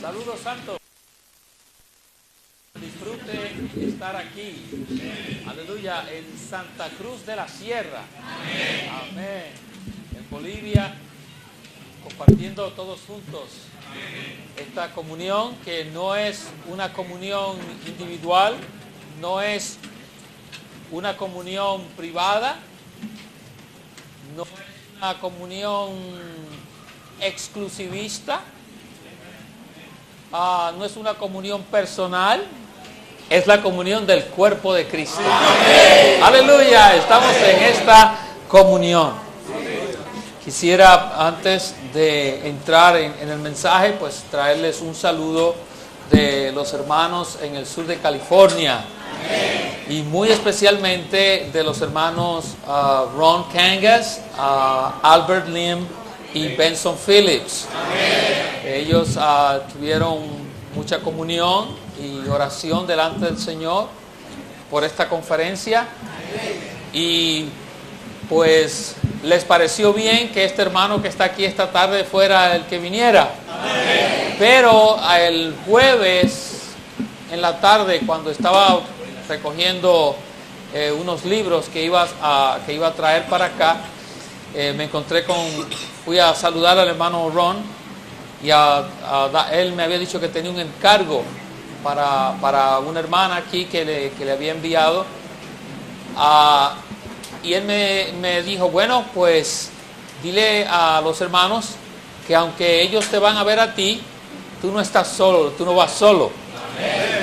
Saludos santos. Disfrute estar aquí. Aleluya. En Santa Cruz de la Sierra. Amén. En Bolivia, compartiendo todos juntos esta comunión, que no es una comunión individual, no es una comunión privada, no es una comunión exclusivista, no es una comunión personal, es la comunión del cuerpo de Cristo. ¡Amén! Aleluya, estamos en esta comunión. Quisiera, antes de entrar en el mensaje, pues traerles un saludo de los hermanos en el sur de California. Amén. Y muy especialmente de los hermanos Ron Kangas, Albert Lim y Benson Phillips. Amén. Ellos tuvieron mucha comunión y oración delante del Señor por esta conferencia. Amén. Y pues les pareció bien que este hermano que está aquí esta tarde fuera el que viniera. Amén. Pero el jueves en la tarde, cuando estaba recogiendo unos libros que iba a traer para acá, me encontré fui a saludar al hermano Ron y él me había dicho que tenía un encargo para una hermana aquí que le había enviado. Y él me dijo, bueno, pues dile a los hermanos que aunque ellos te van a ver a ti, tú no estás solo, tú no vas solo.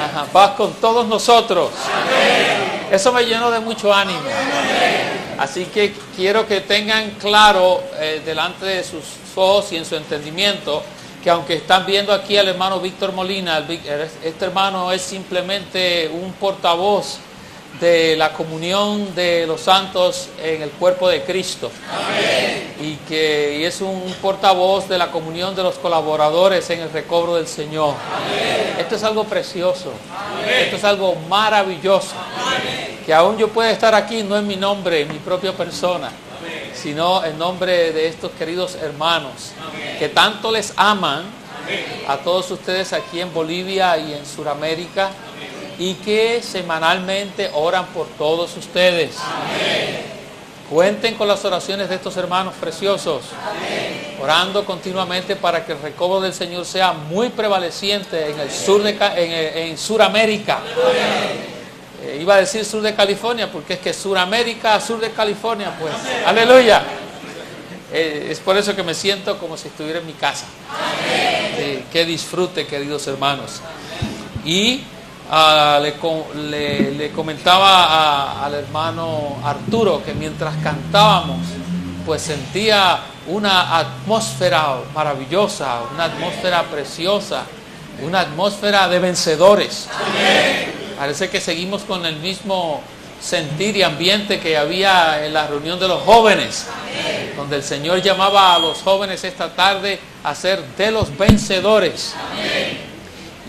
Ajá, vas con todos nosotros. Amén. Eso me llenó de mucho ánimo. Amén. Así que quiero que tengan claro delante de sus ojos y en su entendimiento que aunque están viendo aquí al hermano Víctor Molina, este hermano es simplemente un portavoz de la comunión de los santos en el cuerpo de Cristo. Amén. Y es un portavoz de la comunión de los colaboradores en el recobro del Señor. Amén. Esto es algo precioso. Amén. Esto es algo maravilloso. Amén. Que aún yo pueda estar aquí no en mi nombre, en mi propia persona, amén, sino en nombre de estos queridos hermanos, amén, que tanto les aman, amén, a todos ustedes aquí en Bolivia y en Sudamérica. Y que semanalmente oran por todos ustedes. Amén. Cuenten con las oraciones de estos hermanos preciosos. Amén. Orando continuamente para que el recobro del Señor sea muy prevaleciente en el sur en Sudamérica. Iba a decir sur de California porque es que Sudamérica, sur de California, pues. Amén. Aleluya. Es por eso que me siento como si estuviera en mi casa. Que disfrute, queridos hermanos. Y le comentaba al hermano Arturo que mientras cantábamos, pues sentía una atmósfera maravillosa, una atmósfera preciosa, una atmósfera de vencedores. Amén. Parece que seguimos con el mismo sentir y ambiente que había en la reunión de los jóvenes, amén, donde el Señor llamaba a los jóvenes esta tarde a ser de los vencedores. Amén.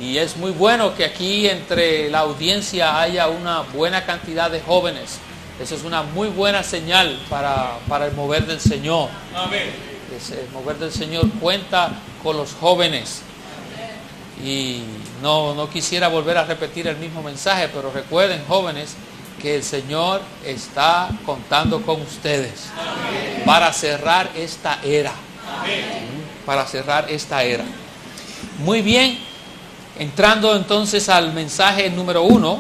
Y es muy bueno que aquí entre la audiencia haya una buena cantidad de jóvenes. Eso es una muy buena señal para el mover del Señor. Amén. El mover del Señor cuenta con los jóvenes. Y no quisiera volver a repetir el mismo mensaje, pero recuerden, jóvenes, que el Señor está contando con ustedes. Amén. Para cerrar esta era. Amén. Para cerrar esta era. Muy bien. Entrando entonces al mensaje número 1,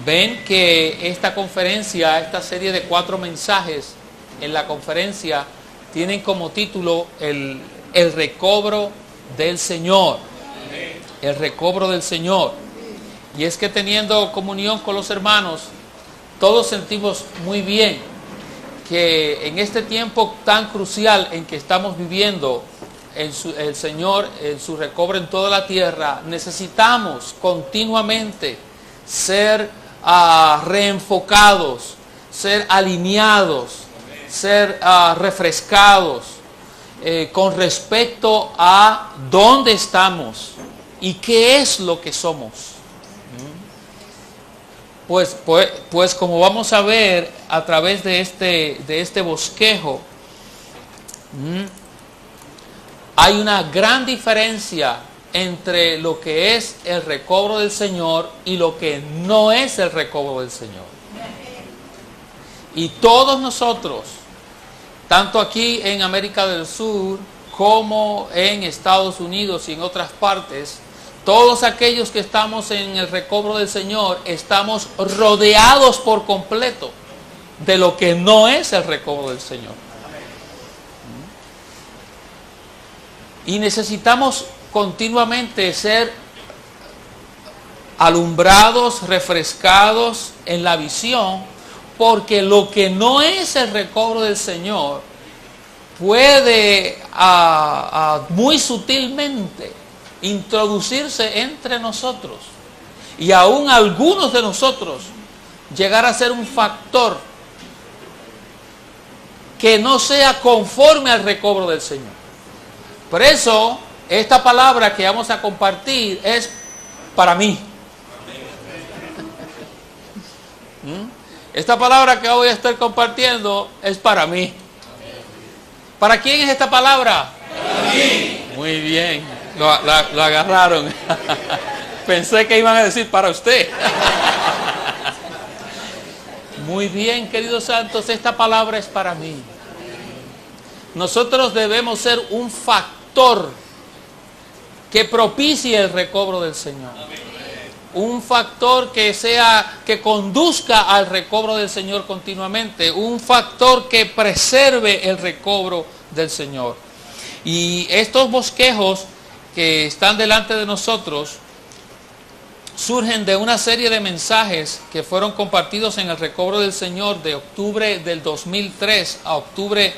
ven que esta conferencia, esta serie de 4 mensajes en la conferencia, tienen como título el recobro del Señor. El recobro del Señor. Y es que teniendo comunión con los hermanos, todos sentimos muy bien que en este tiempo tan crucial en que estamos viviendo, el Señor en su recobro en toda la tierra, necesitamos continuamente ser reenfocados, ser alineados, ser refrescados con respecto a dónde estamos y qué es lo que somos. Pues como vamos a ver a través de este bosquejo, hay una gran diferencia entre lo que es el recobro del Señor y lo que no es el recobro del Señor. Y todos nosotros, tanto aquí en América del Sur como en Estados Unidos y en otras partes, todos aquellos que estamos en el recobro del Señor, estamos rodeados por completo de lo que no es el recobro del Señor. Y necesitamos continuamente ser alumbrados, refrescados en la visión, porque lo que no es el recobro del Señor puede muy sutilmente introducirse entre nosotros, y aún algunos de nosotros llegar a ser un factor que no sea conforme al recobro del Señor. Por eso, esta palabra que vamos a compartir es para mí. Esta palabra que voy a estar compartiendo es para mí. ¿Para quién es esta palabra? Para mí. Muy bien, lo agarraron. Pensé que iban a decir para usted. Muy bien, queridos santos, esta palabra es para mí. Nosotros debemos ser un factor que propicie el recobro del Señor. Un factor que conduzca al recobro del Señor continuamente. Un factor que preserve el recobro del Señor. Y estos bosquejos que están delante de nosotros surgen de una serie de mensajes que fueron compartidos en el recobro del Señor de octubre del 2003 a octubre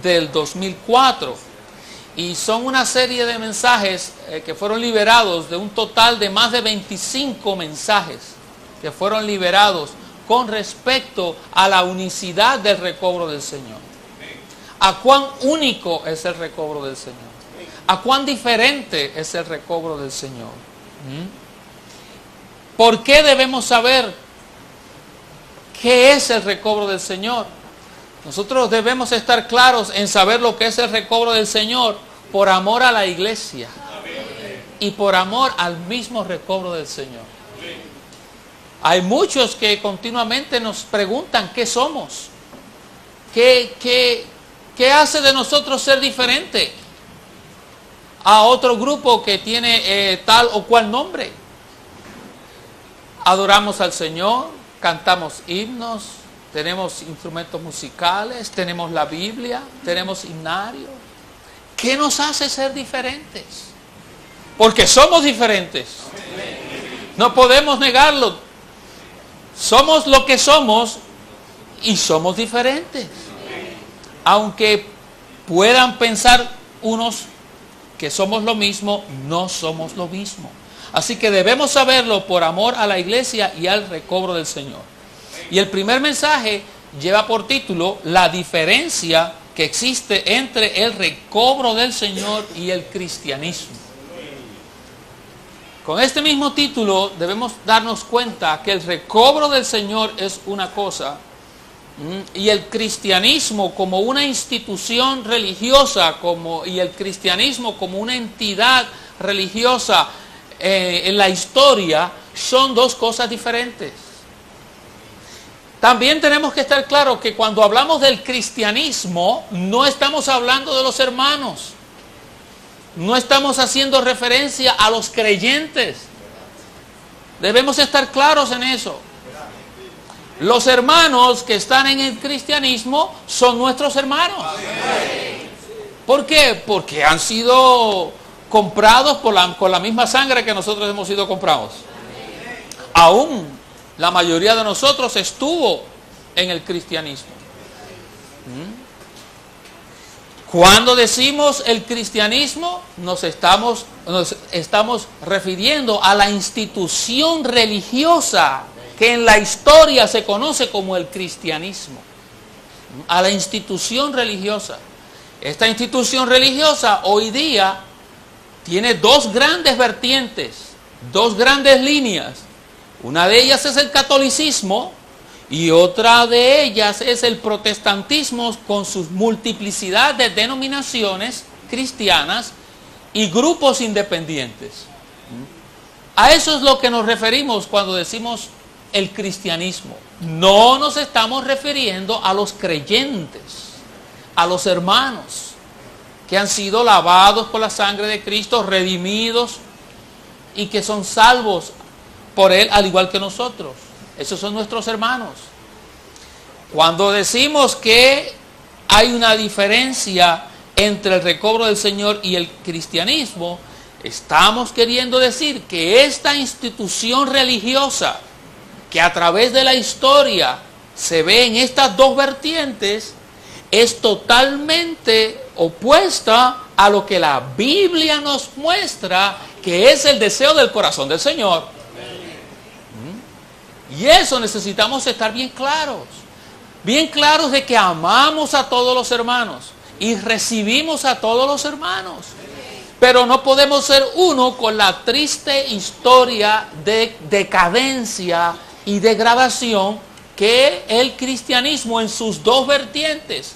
del 2004. Y son una serie de mensajes que fueron liberados, de un total de más de 25 mensajes que fueron liberados con respecto a la unicidad del recobro del Señor. A cuán único es el recobro del Señor. A cuán diferente es el recobro del Señor. ¿Por qué debemos saber qué es el recobro del Señor? Nosotros debemos estar claros en saber lo que es el recobro del Señor por amor a la iglesia y por amor al mismo recobro del Señor. Hay muchos que continuamente nos preguntan qué somos, qué hace de nosotros ser diferente a otro grupo que tiene tal o cual nombre. Adoramos al Señor, cantamos himnos, tenemos instrumentos musicales, tenemos la Biblia, tenemos himnario. ¿Qué nos hace ser diferentes? Porque somos diferentes. No podemos negarlo. Somos lo que somos y somos diferentes. Aunque puedan pensar unos que somos lo mismo, no somos lo mismo. Así que debemos saberlo por amor a la iglesia y al recobro del Señor. Y el primer mensaje lleva por título la diferencia que existe entre el recobro del Señor y el cristianismo. Con este mismo título debemos darnos cuenta que el recobro del Señor es una cosa y el cristianismo como una institución religiosa y el cristianismo como una entidad religiosa en la historia son dos cosas diferentes. También tenemos que estar claros que cuando hablamos del cristianismo no estamos hablando de los hermanos, no estamos haciendo referencia a los creyentes. Debemos estar claros en eso. Los hermanos que están en el cristianismo son nuestros hermanos. ¿Por qué? Porque han sido comprados con la misma sangre que nosotros hemos sido comprados. Aún la mayoría de nosotros estuvo en el cristianismo. Cuando decimos el cristianismo, nos estamos refiriendo a la institución religiosa que en la historia se conoce como el cristianismo. A la institución religiosa. Esta institución religiosa hoy día tiene dos grandes vertientes, dos grandes líneas. Una de ellas es el catolicismo y otra de ellas es el protestantismo con su multiplicidad de denominaciones cristianas y grupos independientes. A eso es lo que nos referimos cuando decimos el cristianismo. No nos estamos refiriendo a los creyentes, a los hermanos que han sido lavados por la sangre de Cristo, redimidos y que son salvos por Él al igual que nosotros. Esos son nuestros hermanos. Cuando decimos que hay una diferencia entre el recobro del Señor y el cristianismo, estamos queriendo decir que esta institución religiosa que a través de la historia se ve en estas dos vertientes es totalmente opuesta a lo que la Biblia nos muestra que es el deseo del corazón del Señor. Y eso necesitamos estar bien claros de que amamos a todos los hermanos y recibimos a todos los hermanos. Pero no podemos ser uno con la triste historia de decadencia y degradación que el cristianismo en sus dos vertientes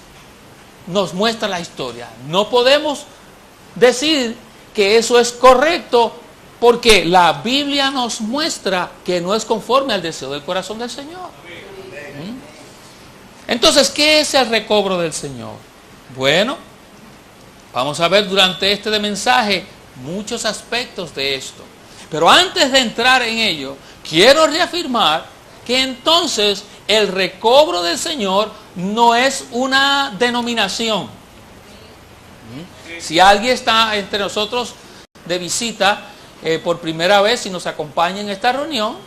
nos muestra la historia. No podemos decir que eso es correcto porque la Biblia nos muestra que no es conforme al deseo del corazón del Señor. Entonces, ¿qué es el recobro del Señor? Bueno, vamos a ver durante este mensaje muchos aspectos de esto. Pero antes de entrar en ello, quiero reafirmar que entonces el recobro del Señor no es una denominación. Si alguien está entre nosotros de visita por primera vez y nos acompaña en esta reunión,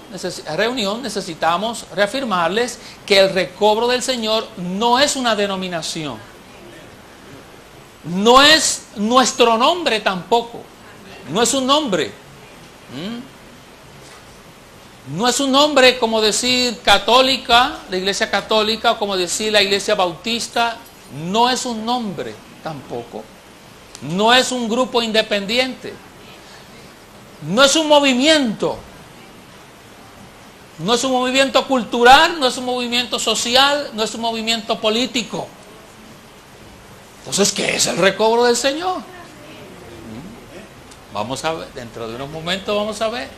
necesitamos reafirmarles que el recobro del Señor no es una denominación. No es nuestro nombre tampoco. No es un nombre. No es un nombre como decir católica, la iglesia católica, o como decir la iglesia bautista. No es un nombre tampoco. No es un grupo independiente. No es un movimiento. No es un movimiento cultural, no es un movimiento social, no es un movimiento político. Entonces, ¿qué es el recobro del Señor? Vamos a ver, dentro de unos momentos vamos a ver.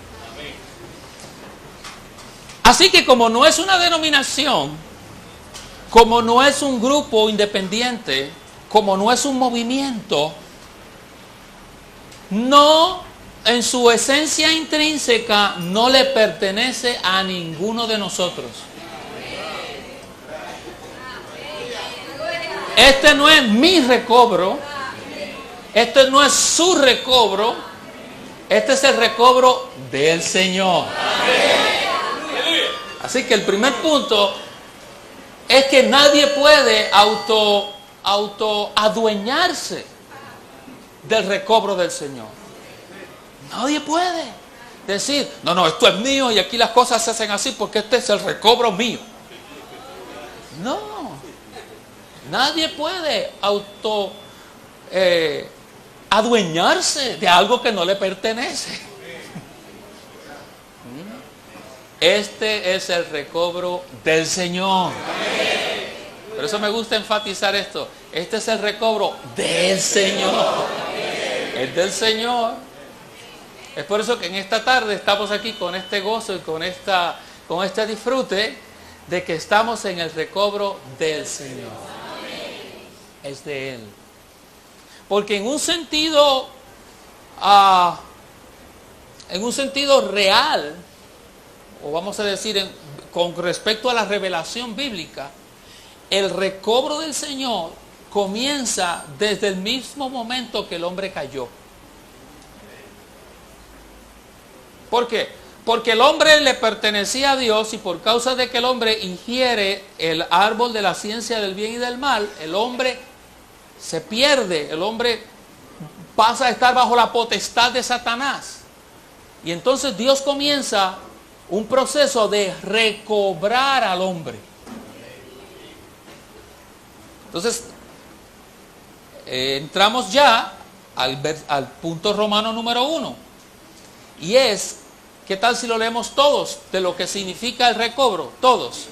Así que como no es una denominación, como no es un grupo independiente, como no es un movimiento, no, en su esencia intrínseca, no le pertenece a ninguno de nosotros. Este no es mi recobro, este no es su recobro, este es el recobro del Señor. Así que el primer punto es que nadie puede adueñarse del recobro del Señor. Nadie puede decir, no, esto es mío y aquí las cosas se hacen así porque este es el recobro mío. No, nadie puede adueñarse de algo que no le pertenece. Este es el recobro del Señor. Por eso me gusta enfatizar esto. Este es el recobro del Señor. Es del Señor. Es por eso que en esta tarde estamos aquí con este gozo y con este disfrute de que estamos en el recobro del Señor. Es de Él. Porque en un sentido real, o vamos a decir con respecto a la revelación bíblica, el recobro del Señor comienza desde el mismo momento que el hombre cayó. ¿Por qué? Porque el hombre le pertenecía a Dios y por causa de que el hombre ingiere el árbol de la ciencia del bien y del mal, el hombre se pierde, el hombre pasa a estar bajo la potestad de Satanás. Y entonces Dios comienza un proceso de recobrar al hombre. Entonces, entramos ya al punto romano número 1. Y es, ¿qué tal si lo leemos todos? De lo que significa el recobro, todos.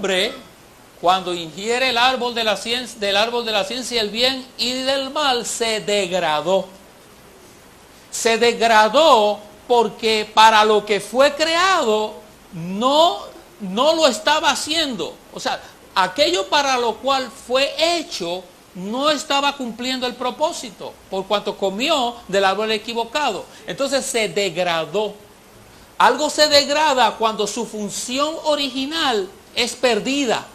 hombre, cuando ingiere el árbol de la ciencia, del árbol de la ciencia del bien y del mal, se degradó. Se degradó porque para lo que fue creado no lo estaba haciendo. O sea, aquello para lo cual fue hecho no estaba cumpliendo el propósito, por cuanto comió del árbol equivocado. Entonces se degradó. Algo se degrada cuando su función original es perdida.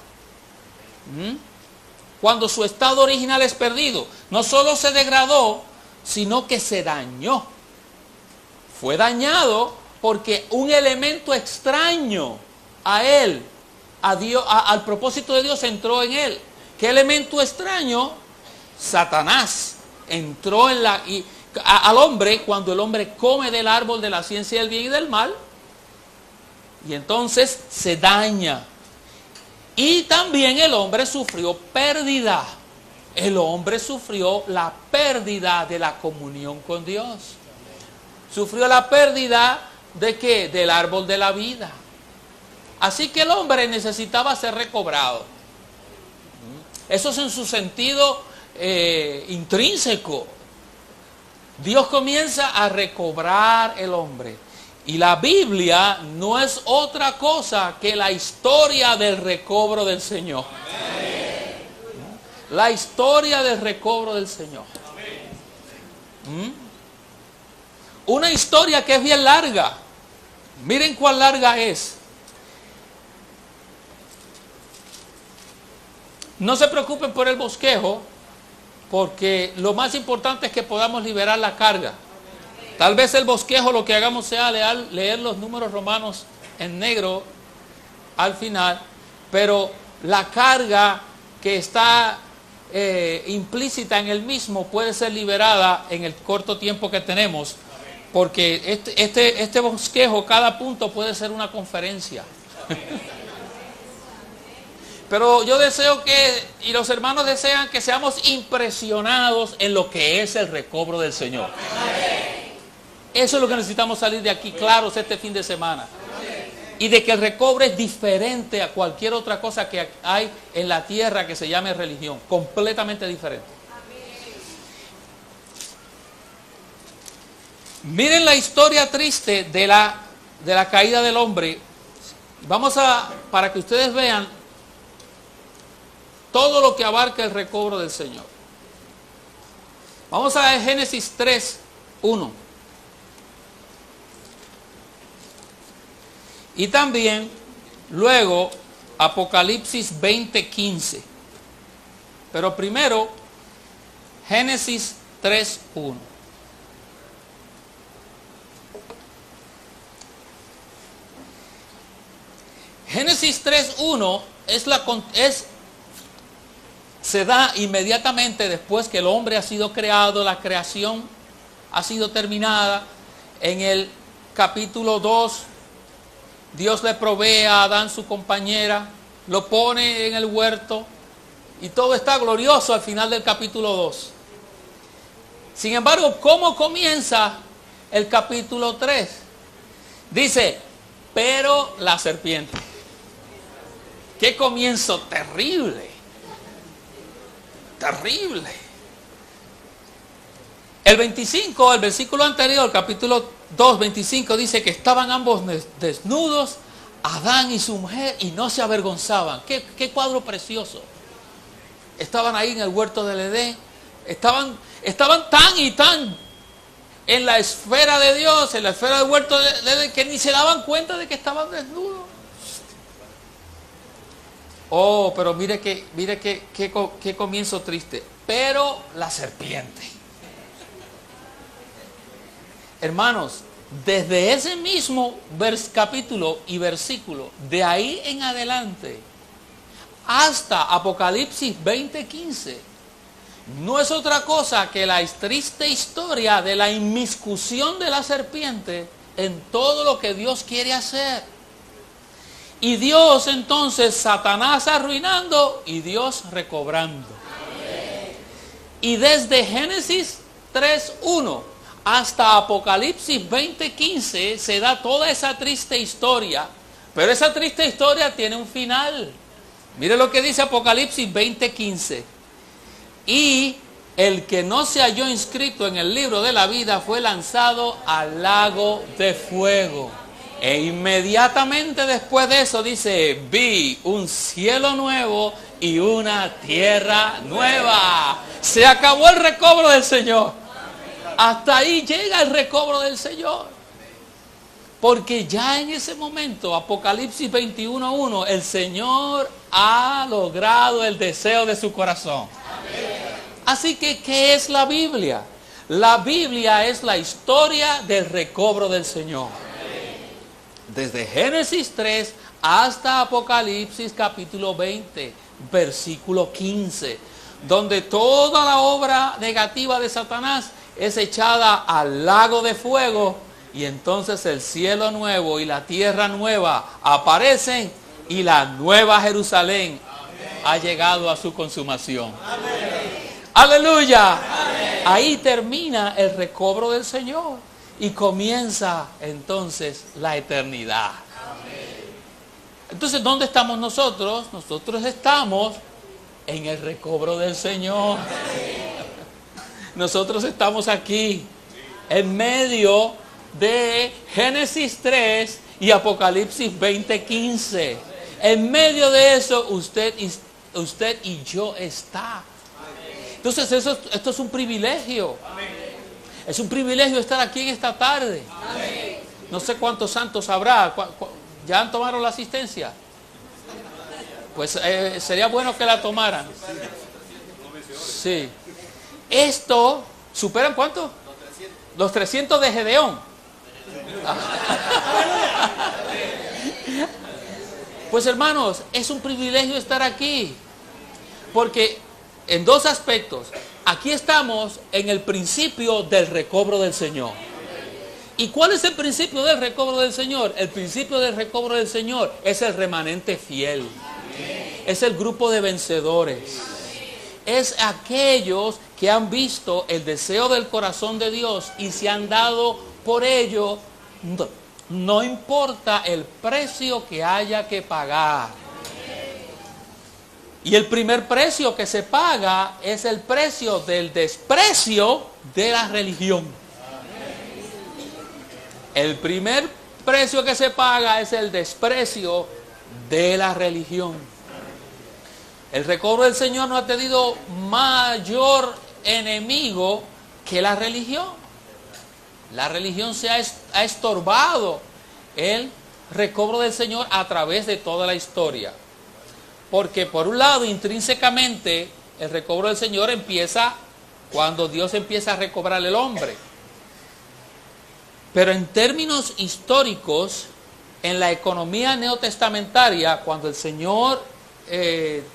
Cuando su estado original es perdido. No solo se degradó, sino que se dañó. Fue dañado porque un elemento extraño a él, a Dios, al propósito de Dios, entró en él. ¿Qué elemento extraño? Satanás entró al hombre cuando el hombre come del árbol de la ciencia del bien y del mal, y entonces se daña. Y también el hombre sufrió pérdida. El hombre sufrió la pérdida de la comunión con Dios. Sufrió la pérdida ¿de qué? Del árbol de la vida. Así que el hombre necesitaba ser recobrado. Eso es en su sentido intrínseco. Dios comienza a recobrar el hombre. Y la Biblia no es otra cosa que la historia del recobro del Señor. La historia del recobro del Señor. Una historia que es bien larga. Miren cuán larga es. No se preocupen por el bosquejo, porque lo más importante es que podamos liberar la carga. Tal vez el bosquejo lo que hagamos sea leer los números romanos en negro al final, pero la carga que está implícita en el mismo puede ser liberada en el corto tiempo que tenemos, porque este bosquejo, cada punto puede ser una conferencia. Pero yo deseo y los hermanos desean que seamos impresionados en lo que es el recobro del Señor. Eso es lo que necesitamos salir de aquí claros este fin de semana. Y de que el recobro es diferente a cualquier otra cosa que hay en la tierra que se llame religión. Completamente diferente. Miren la historia triste de la caída del hombre. Para que ustedes vean todo lo que abarca el recobro del Señor. Vamos a Génesis 3:1. Y también luego Apocalipsis 20:15. Pero primero Génesis 3:1. Génesis 3:1 se da inmediatamente después que el hombre ha sido creado, la creación ha sido terminada. En el capítulo 2, Dios le provee a Adán su compañera, lo pone en el huerto y todo está glorioso al final del capítulo 2. Sin embargo, ¿cómo comienza el capítulo 3? Dice, pero la serpiente. ¡Qué comienzo terrible! Terrible. El 25, el versículo anterior, el capítulo 2, 25, dice que estaban ambos desnudos, Adán y su mujer, y no se avergonzaban. Qué cuadro precioso. Estaban ahí en el huerto del Edén, estaban tan y tan en la esfera de Dios, en la esfera del huerto del Edén, que ni se daban cuenta de que estaban desnudos. Oh, pero mire qué comienzo triste. Pero la serpiente. Hermanos, desde ese mismo capítulo y versículo, de ahí en adelante, hasta Apocalipsis 20:15, no es otra cosa que la triste historia de la inmiscusión de la serpiente en todo lo que Dios quiere hacer. Y Dios entonces, Satanás arruinando y Dios recobrando. Amén. Y desde Génesis 3:1 hasta Apocalipsis 20:15 se da toda esa triste historia. Pero esa triste historia tiene un final. Mire lo que dice Apocalipsis 20:15. Y el que no se halló inscrito en el libro de la vida fue lanzado al lago de fuego. E inmediatamente después de eso dice, vi un cielo nuevo y una tierra nueva. Se acabó el recobro del Señor. Hasta ahí llega el recobro del Señor. Porque ya en ese momento, Apocalipsis 21:1, el Señor ha logrado el deseo de su corazón. Así que, ¿qué es la Biblia? La Biblia es la historia del recobro del Señor. Desde Génesis 3 hasta Apocalipsis capítulo 20, versículo 15, donde toda la obra negativa de Satanás es echada al lago de fuego, y entonces el cielo nuevo y la tierra nueva aparecen y la nueva Jerusalén ha llegado a su consumación. Aleluya. Ahí termina el recobro del Señor y comienza entonces la eternidad. Entonces, ¿dónde estamos nosotros? Nosotros estamos en el recobro del Señor. Nosotros estamos aquí en medio de Génesis 3 y Apocalipsis 20:15. En medio de eso usted y yo está. Entonces esto es un privilegio. Es un privilegio estar aquí en esta tarde. No sé cuántos santos habrá. ¿Ya han tomado la asistencia? Pues sería bueno que la tomaran. Sí. Esto, ¿superan cuánto? Los 300 de Gedeón. Pues hermanos, es un privilegio estar aquí. Porque en dos aspectos. Aquí estamos en el principio del recobro del Señor. ¿Y cuál es el principio del recobro del Señor? El principio del recobro del Señor es el remanente fiel. Es el grupo de vencedores. Es aquellos que han visto el deseo del corazón de Dios y se han dado por ello, no importa el precio que haya que pagar. Y el primer precio que se paga es el precio del desprecio de la religión. El primer precio que se paga es el desprecio de la religión. El recobro del Señor no ha tenido mayor enemigo que la religión. La religión se ha estorbado el recobro del Señor a través de toda la historia. Porque por un lado, intrínsecamente, el recobro del Señor empieza cuando Dios empieza a recobrar al hombre. Pero en términos históricos, en la economía neotestamentaria, cuando el Señor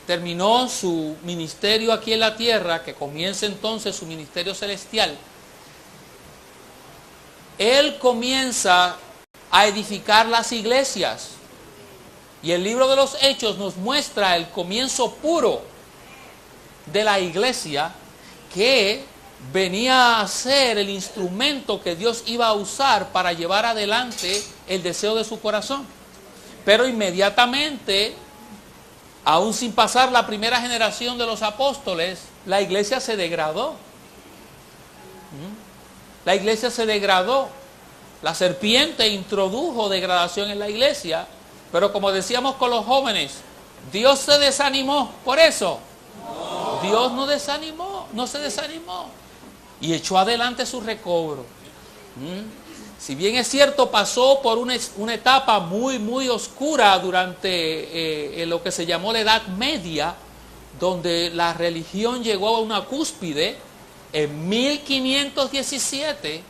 terminó su ministerio aquí en la tierra, que comienza entonces su ministerio celestial, Él comienza a edificar las iglesias. Y el libro de los Hechos nos muestra el comienzo puro de la iglesia, que venía a ser el instrumento que Dios iba a usar para llevar adelante el deseo de su corazón. Pero inmediatamente, aún sin pasar la primera generación de los apóstoles, la iglesia se degradó. La iglesia se degradó. La serpiente introdujo degradación en la iglesia. Pero como decíamos con los jóvenes, Dios se desanimó por eso. No. Dios no se desanimó. Y echó adelante su recobro. Si bien es cierto, pasó por una etapa muy, muy oscura durante lo que se llamó la Edad Media, donde la religión llegó a una cúspide. En 1517,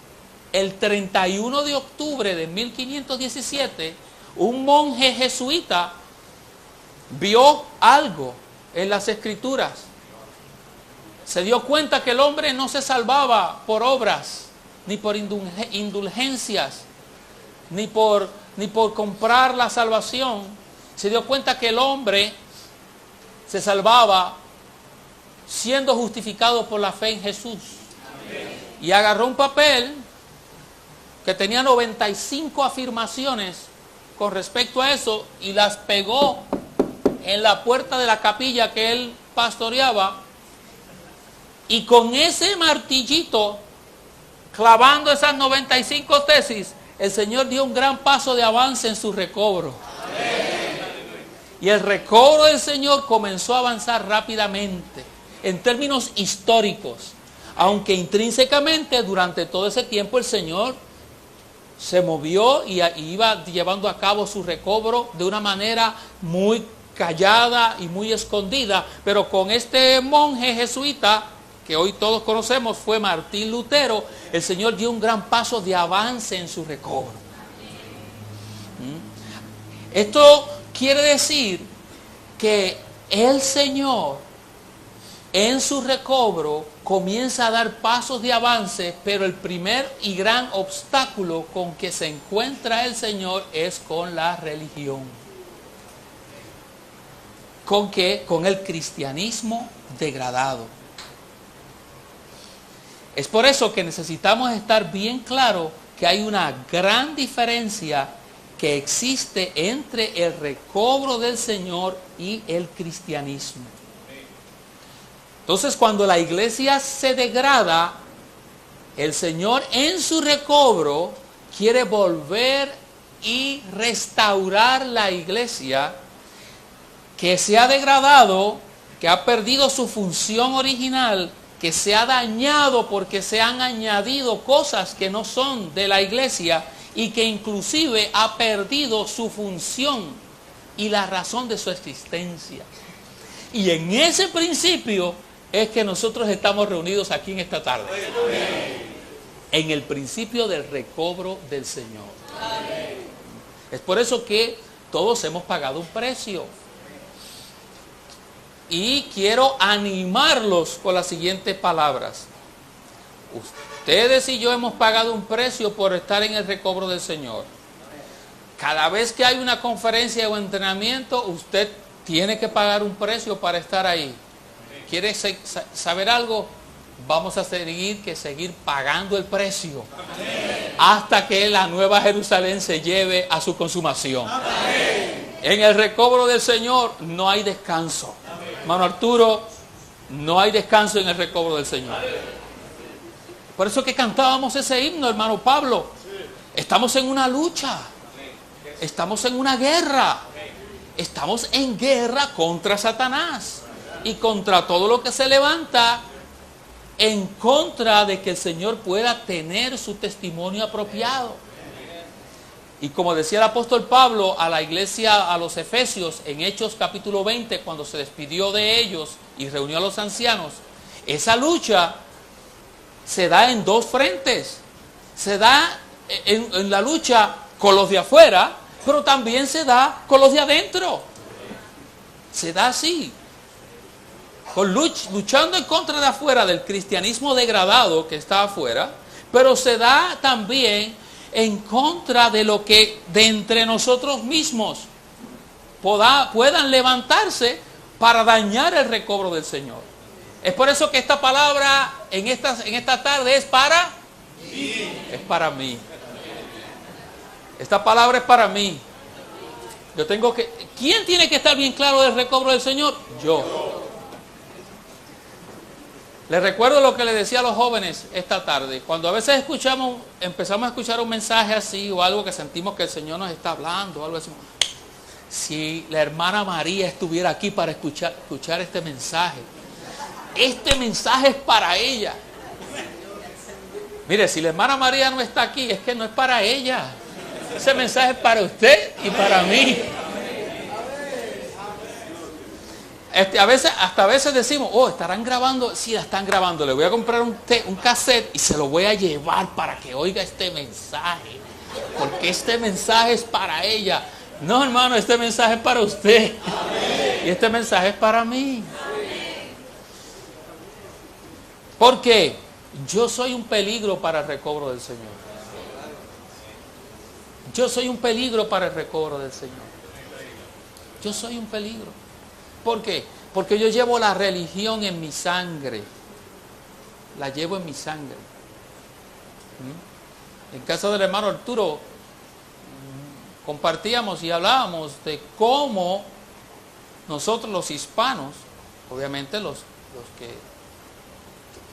el 31 de octubre de 1517, un monje jesuita vio algo en las Escrituras. Se dio cuenta que el hombre no se salvaba por obras, ni por indulgencias, ni por comprar la salvación. Se dio cuenta que el hombre se salvaba siendo justificado por la fe en Jesús. Y agarró un papel que tenía 95 afirmaciones con respecto a eso y las pegó en la puerta de la capilla que él pastoreaba, y con ese martillito, clavando esas 95 tesis, el Señor dio un gran paso de avance en su recobro. Y el recobro del Señor comenzó a avanzar rápidamente, en términos históricos, aunque intrínsecamente durante todo ese tiempo el Señor se movió y iba llevando a cabo su recobro de una manera muy callada y muy escondida, pero con este monje jesuita, que hoy todos conocemos, fue Martín Lutero, el Señor dio un gran paso de avance en su recobro. Esto quiere decir que el Señor en su recobro comienza a dar pasos de avance, pero el primer y gran obstáculo con que se encuentra el Señor es con la religión. ¿Con qué? Con el cristianismo degradado. Es por eso que necesitamos estar bien claro que hay una gran diferencia que existe entre el recobro del Señor y el cristianismo. Entonces, cuando la iglesia se degrada, el Señor en su recobro quiere volver y restaurar la iglesia que se ha degradado, que ha perdido su función original, que se ha dañado porque se han añadido cosas que no son de la iglesia y que inclusive ha perdido su función y la razón de su existencia. Y en ese principio es que nosotros estamos reunidos aquí en esta tarde. En el principio del recobro del Señor. Es por eso que todos hemos pagado un precio. Y quiero animarlos con las siguientes palabras. Ustedes y yo hemos pagado un precio por estar en el recobro del Señor. Cada vez que hay una conferencia o entrenamiento, usted tiene que pagar un precio para estar ahí. ¿Quiere saber algo? Vamos a seguir pagando el precio hasta que la Nueva Jerusalén se lleve a su consumación. En el recobro del Señor no hay descanso. Hermano Arturo, no hay descanso en el recobro del Señor. Por eso que cantábamos ese himno, hermano Pablo. Estamos en una lucha. Estamos en una guerra. Estamos en guerra contra Satanás y contra todo lo que se levanta en contra de que el Señor pueda tener su testimonio apropiado. Y como decía el apóstol Pablo a la iglesia, a los Efesios, en Hechos capítulo 20, cuando se despidió de ellos y reunió a los ancianos, esa lucha se da en dos frentes. Se da en la lucha con los de afuera, pero también se da con los de adentro. Se da así. Luchando en contra de afuera del cristianismo degradado que está afuera, pero se da también en contra de lo que de entre nosotros mismos puedan levantarse para dañar el recobro del Señor. Es por eso que esta palabra en esta tarde es para mí. Es para mí. Esta palabra es para mí. ¿Quién tiene que estar bien claro del recobro del Señor? Yo. Les recuerdo lo que les decía a los jóvenes esta tarde. Cuando a veces empezamos a escuchar un mensaje así o algo que sentimos que el Señor nos está hablando, algo así. Si la hermana María estuviera aquí para escuchar este mensaje es para ella. Mire, si la hermana María no está aquí, es que no es para ella. Ese mensaje es para usted y para mí. A veces decimos, estarán grabando. Sí, la están grabando. Le voy a comprar un cassette y se lo voy a llevar para que oiga este mensaje. Porque este mensaje es para ella. No, hermano, este mensaje es para usted. Amén. Y este mensaje es para mí. Porque yo soy un peligro para el recobro del Señor. Yo soy un peligro para el recobro del Señor. Yo soy un peligro. ¿Por qué? Porque yo llevo la religión en mi sangre. La llevo en mi sangre. En caso del hermano Arturo, compartíamos y hablábamos de cómo nosotros los hispanos, obviamente los que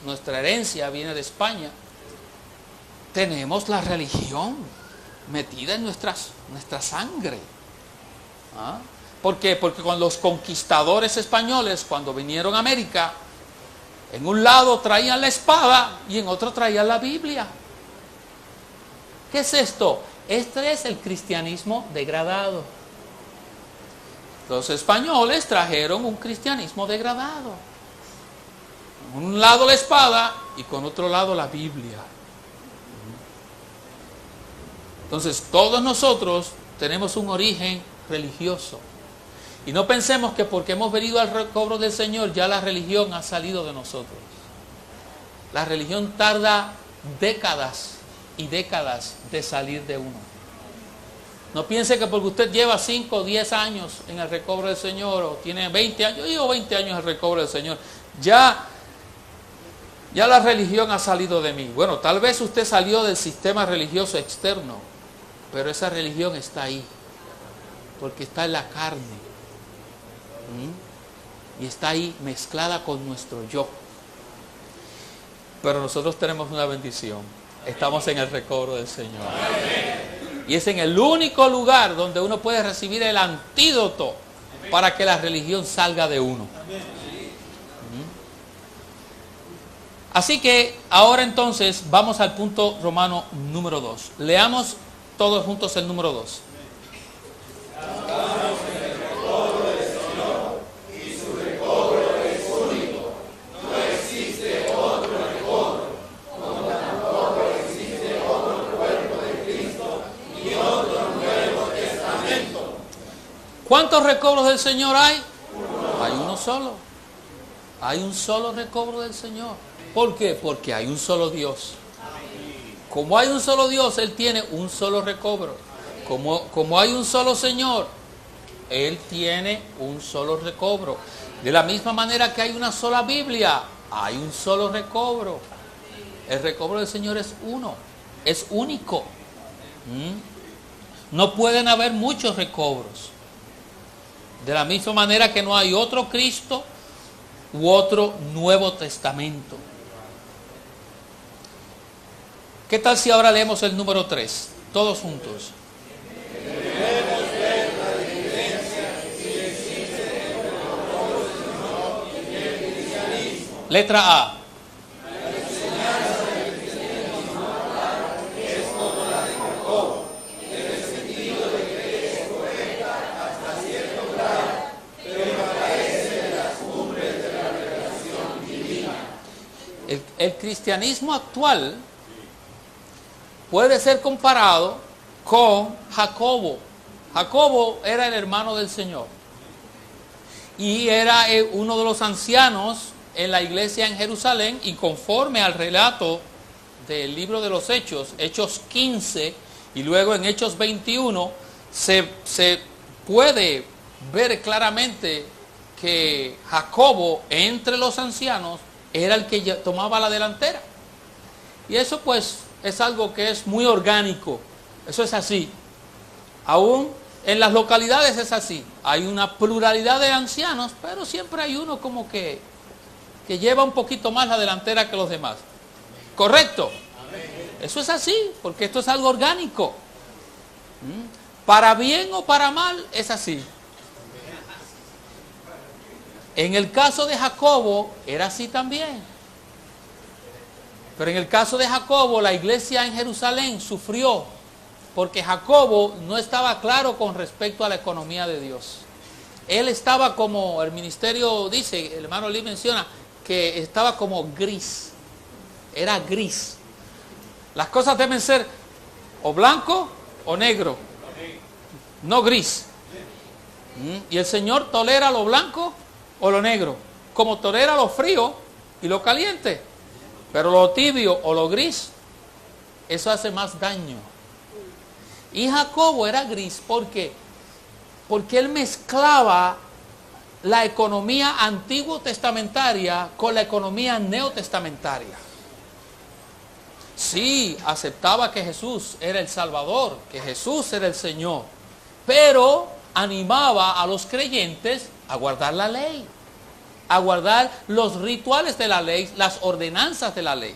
nuestra herencia viene de España, tenemos la religión metida en nuestra sangre. ¿Ah? ¿Por qué? Porque con los conquistadores españoles, cuando vinieron a América, en un lado traían la espada y en otro traían la Biblia. ¿Qué es esto? Este es el cristianismo degradado. Los españoles trajeron un cristianismo degradado. Con un lado la espada y con otro lado la Biblia. Entonces todos nosotros tenemos un origen religioso. Y no pensemos que porque hemos venido al recobro del Señor ya la religión ha salido de nosotros. La religión tarda décadas y décadas de salir de uno. No piense que porque usted lleva 5 o 10 años en el recobro del Señor o tiene 20 años, yo llevo 20 años en el recobro del Señor, ya la religión ha salido de mí. Bueno, tal vez usted salió del sistema religioso externo, pero esa religión está ahí, porque está en la carne. Y está ahí mezclada con nuestro yo. Pero nosotros tenemos una bendición. Estamos en el recobro del Señor. Y es en el único lugar donde uno puede recibir el antídoto para que la religión salga de uno. Así que ahora entonces vamos al punto romano número 2. Leamos todos juntos el número 2. ¿Cuántos recobros del Señor hay? Hay uno solo. Hay un solo recobro del Señor. ¿Por qué? Porque hay un solo Dios. Como hay un solo Dios, Él tiene un solo recobro. Como hay un solo Señor, Él tiene un solo recobro. De la misma manera que hay una sola Biblia, hay un solo recobro. El recobro del Señor es uno, es único. No pueden haber muchos recobros. De la misma manera que no hay otro Cristo u otro Nuevo Testamento. ¿Qué tal si ahora leemos el número 3? Todos juntos. Debemos ver la diferencia si existe el recobro del Señor y el cristianismo. Letra A. La enseñanza del cristianismo es como la de Jacob, en el sentido de que es correcta hasta cierto grado, pero carece de las cumbres de la revelación divina. El cristianismo actual puede ser comparado con Jacobo. Jacobo era el hermano del Señor y era uno de los ancianos en la iglesia en Jerusalén, y conforme al relato del libro de los Hechos, Hechos 15 y luego en Hechos 21, se puede ver claramente que Jacobo entre los ancianos era el que tomaba la delantera. Y eso pues es algo que es muy orgánico. Eso es así. Aún en las localidades es así. Hay una pluralidad de ancianos, pero siempre hay uno como que lleva un poquito más la delantera que los demás. ¿Correcto? Eso es así, porque esto es algo orgánico. Para bien o para mal es así. En el caso de Jacobo era así también. Pero en el caso de Jacobo, la iglesia en Jerusalén sufrió porque Jacobo no estaba claro con respecto a la economía de Dios. Él estaba como, el ministerio dice, el hermano Lee menciona, que estaba como gris. Era gris. Las cosas deben ser o blanco o negro, no gris. Y el Señor tolera lo blanco o lo negro, como tolera lo frío y lo caliente. Pero lo tibio o lo gris, eso hace más daño. Y Jacobo era gris, ¿por qué? Porque él mezclaba la economía antiguo testamentaria con la economía neotestamentaria. Sí, aceptaba que Jesús era el Salvador, que Jesús era el Señor, pero animaba a los creyentes a guardar la ley, a guardar los rituales de la ley, las ordenanzas de la ley.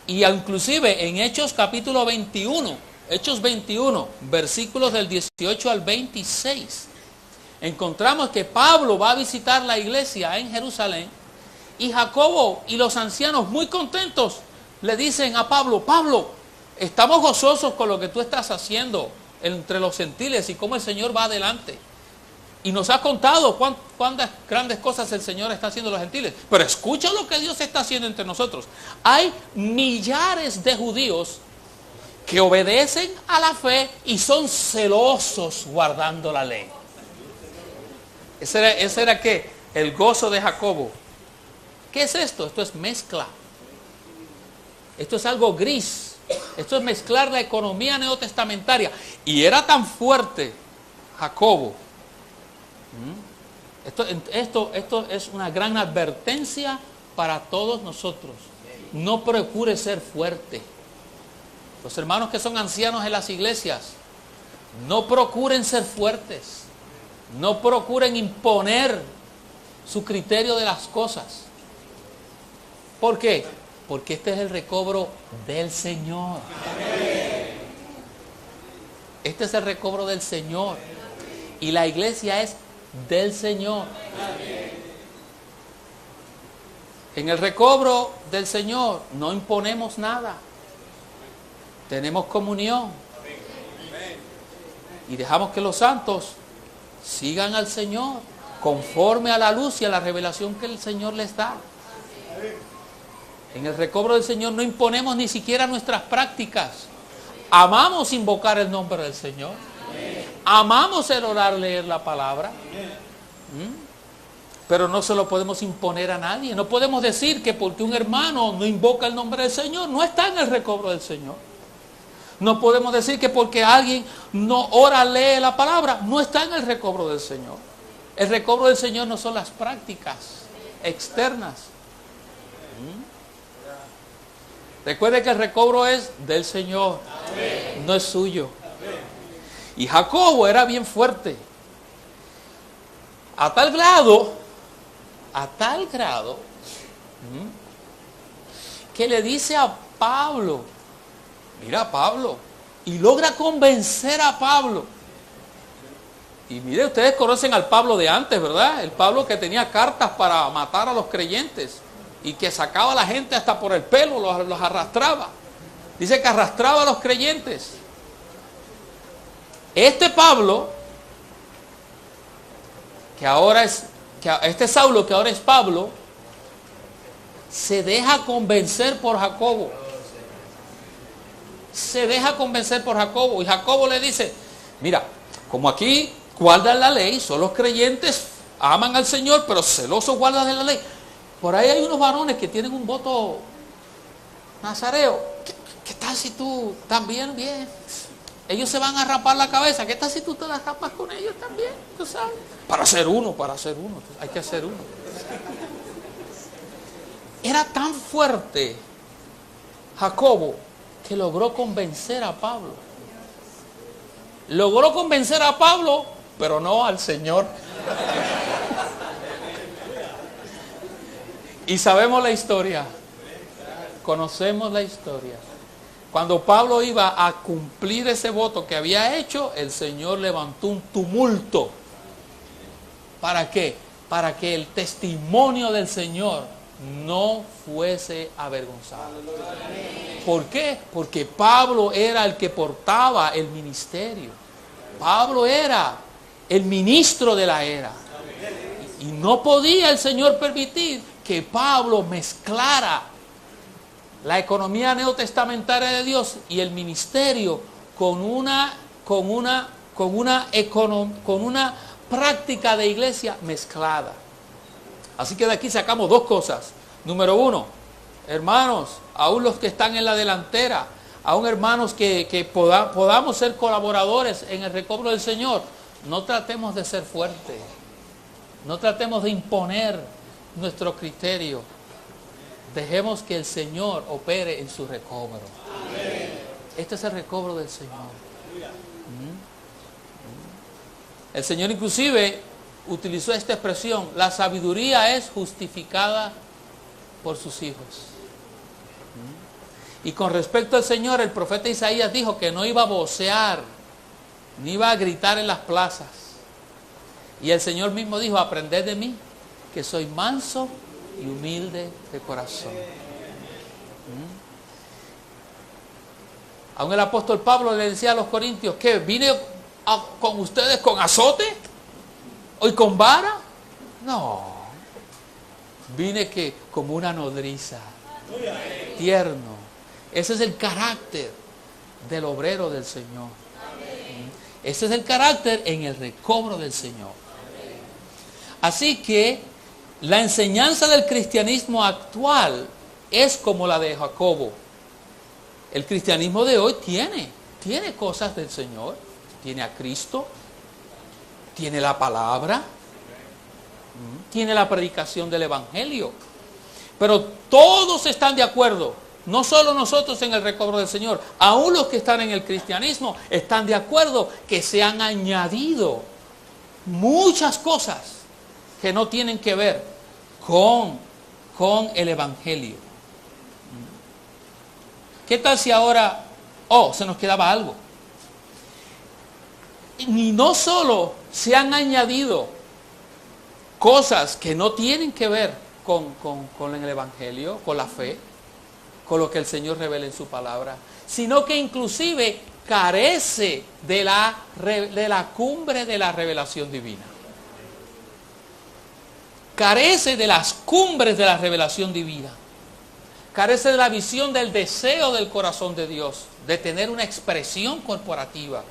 Y inclusive en Hechos capítulo 21, Hechos 21, versículos del 18 al 26, encontramos que Pablo va a visitar la iglesia en Jerusalén y Jacobo y los ancianos, muy contentos, le dicen a Pablo: Pablo, estamos gozosos con lo que tú estás haciendo entre los gentiles y cómo el Señor va adelante. Y nos ha contado cuántas grandes cosas el Señor está haciendo en los gentiles. Pero escucha lo que Dios está haciendo entre nosotros. Hay millares de judíos que obedecen a la fe y son celosos guardando la ley. Ese era ¿qué? El gozo de Jacobo. ¿Qué es esto? Esto es mezcla. Esto es algo gris. Esto es mezclar la economía neotestamentaria. Y era tan fuerte Jacobo. Esto es una gran advertencia para todos nosotros. No procure ser fuerte. Los hermanos que son ancianos en las iglesias, no procuren ser fuertes. No procuren imponer su criterio de las cosas. ¿Por qué? Porque este es el recobro del Señor. Este es el recobro del Señor. Y la iglesia es del Señor. En el recobro del Señor no imponemos nada. Tenemos comunión. Y dejamos que los santos sigan al Señor conforme a la luz y a la revelación que el Señor les da. En el recobro del Señor no imponemos ni siquiera nuestras prácticas. Amamos invocar el nombre del Señor. Amamos el orar, leer la palabra. Pero no se lo podemos imponer a nadie. No podemos decir que porque un hermano no invoca el nombre del Señor, no está en el recobro del Señor. No podemos decir que porque alguien no ora, lee la palabra, no está en el recobro del Señor. El recobro del Señor no son las prácticas externas. Recuerde que el recobro es del Señor, no es suyo. Y Jacobo era bien fuerte. A tal grado, que le dice a Pablo: mira, Pablo, y logra convencer a Pablo. Y mire, ustedes conocen al Pablo de antes, ¿verdad? El Pablo que tenía cartas para matar a los creyentes y que sacaba a la gente hasta por el pelo, los arrastraba. Dice que arrastraba a los creyentes. Este Pablo, este Saulo, que ahora es Pablo, se deja convencer por Jacobo. Se deja convencer por Jacobo. Y Jacobo le dice: mira, como aquí guardan la ley, son los creyentes, aman al Señor, pero celosos guardan de la ley. Por ahí hay unos varones que tienen un voto nazareo. ¿Qué tal si tú también bien? Ellos se van a rapar la cabeza. ¿Qué tal si tú te la rapas con ellos también? ¿Tú sabes? Para ser uno. Hay que hacer uno. Era tan fuerte Jacobo que logró convencer a Pablo. Logró convencer a Pablo, pero no al Señor. Y sabemos la historia. Conocemos la historia. Cuando Pablo iba a cumplir ese voto que había hecho, el Señor levantó un tumulto. ¿Para qué? Para que el testimonio del Señor no fuese avergonzado. ¿Por qué? Porque Pablo era el que portaba el ministerio. Pablo era el ministro de la era. Y no podía el Señor permitir que Pablo mezclara la economía neotestamentaria de Dios y el ministerio con una práctica de iglesia mezclada. Así que de aquí sacamos dos cosas. Número uno, hermanos, aún los que están en la delantera, aún hermanos que podamos ser colaboradores en el recobro del Señor, no tratemos de ser fuertes, no tratemos de imponer nuestro criterio. Dejemos que el Señor opere en su recobro. Este es el recobro del Señor. El Señor inclusive utilizó esta expresión: la sabiduría es justificada por sus hijos. Y con respecto al Señor, el profeta Isaías dijo que no iba a vocear, ni iba a gritar en las plazas. Y el Señor mismo dijo: aprended de mí, que soy manso y humilde de corazón. Aún el apóstol Pablo le decía a los corintios: ¿qué? ¿Vine con ustedes con azote? ¿Hoy con vara? No. Vine que como una nodriza, tierno. Ese es el carácter del obrero del Señor. Ese es el carácter en el recobro del Señor. Así que la enseñanza del cristianismo actual es como la de Jacobo. El cristianismo de hoy tiene cosas del Señor, tiene a Cristo, tiene la palabra, tiene la predicación del Evangelio. Pero todos están de acuerdo, no solo nosotros en el recobro del Señor, aún los que están en el cristianismo están de acuerdo que se han añadido muchas cosas que no tienen que ver con el Evangelio. ¿Qué tal si ahora, se nos quedaba algo? Y no solo se han añadido cosas que no tienen que ver con el Evangelio, con la fe, con lo que el Señor revela en su palabra, sino que inclusive carece de la cumbre de la revelación divina. Carece de las cumbres de la revelación divina. Carece de la visión del deseo del corazón de Dios, de tener una expresión corporativa,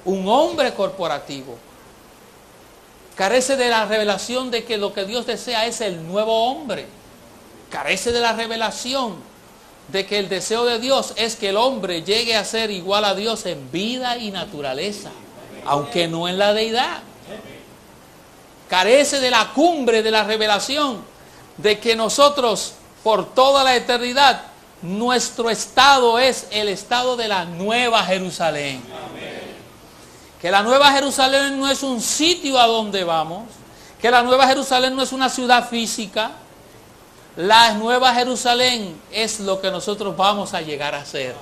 un hombre corporativo. Carece de la revelación de que lo que Dios desea es el nuevo hombre. Carece de la revelación de que el deseo de Dios es que el hombre llegue a ser igual a Dios en vida y naturaleza, aunque no en la deidad. Carece de la cumbre de la revelación de que nosotros, por toda la eternidad, nuestro estado es el estado de la Nueva Jerusalén. Que la Nueva Jerusalén no es un sitio a donde vamos, que la Nueva Jerusalén no es una ciudad física. La Nueva Jerusalén es lo que nosotros vamos a llegar a ser.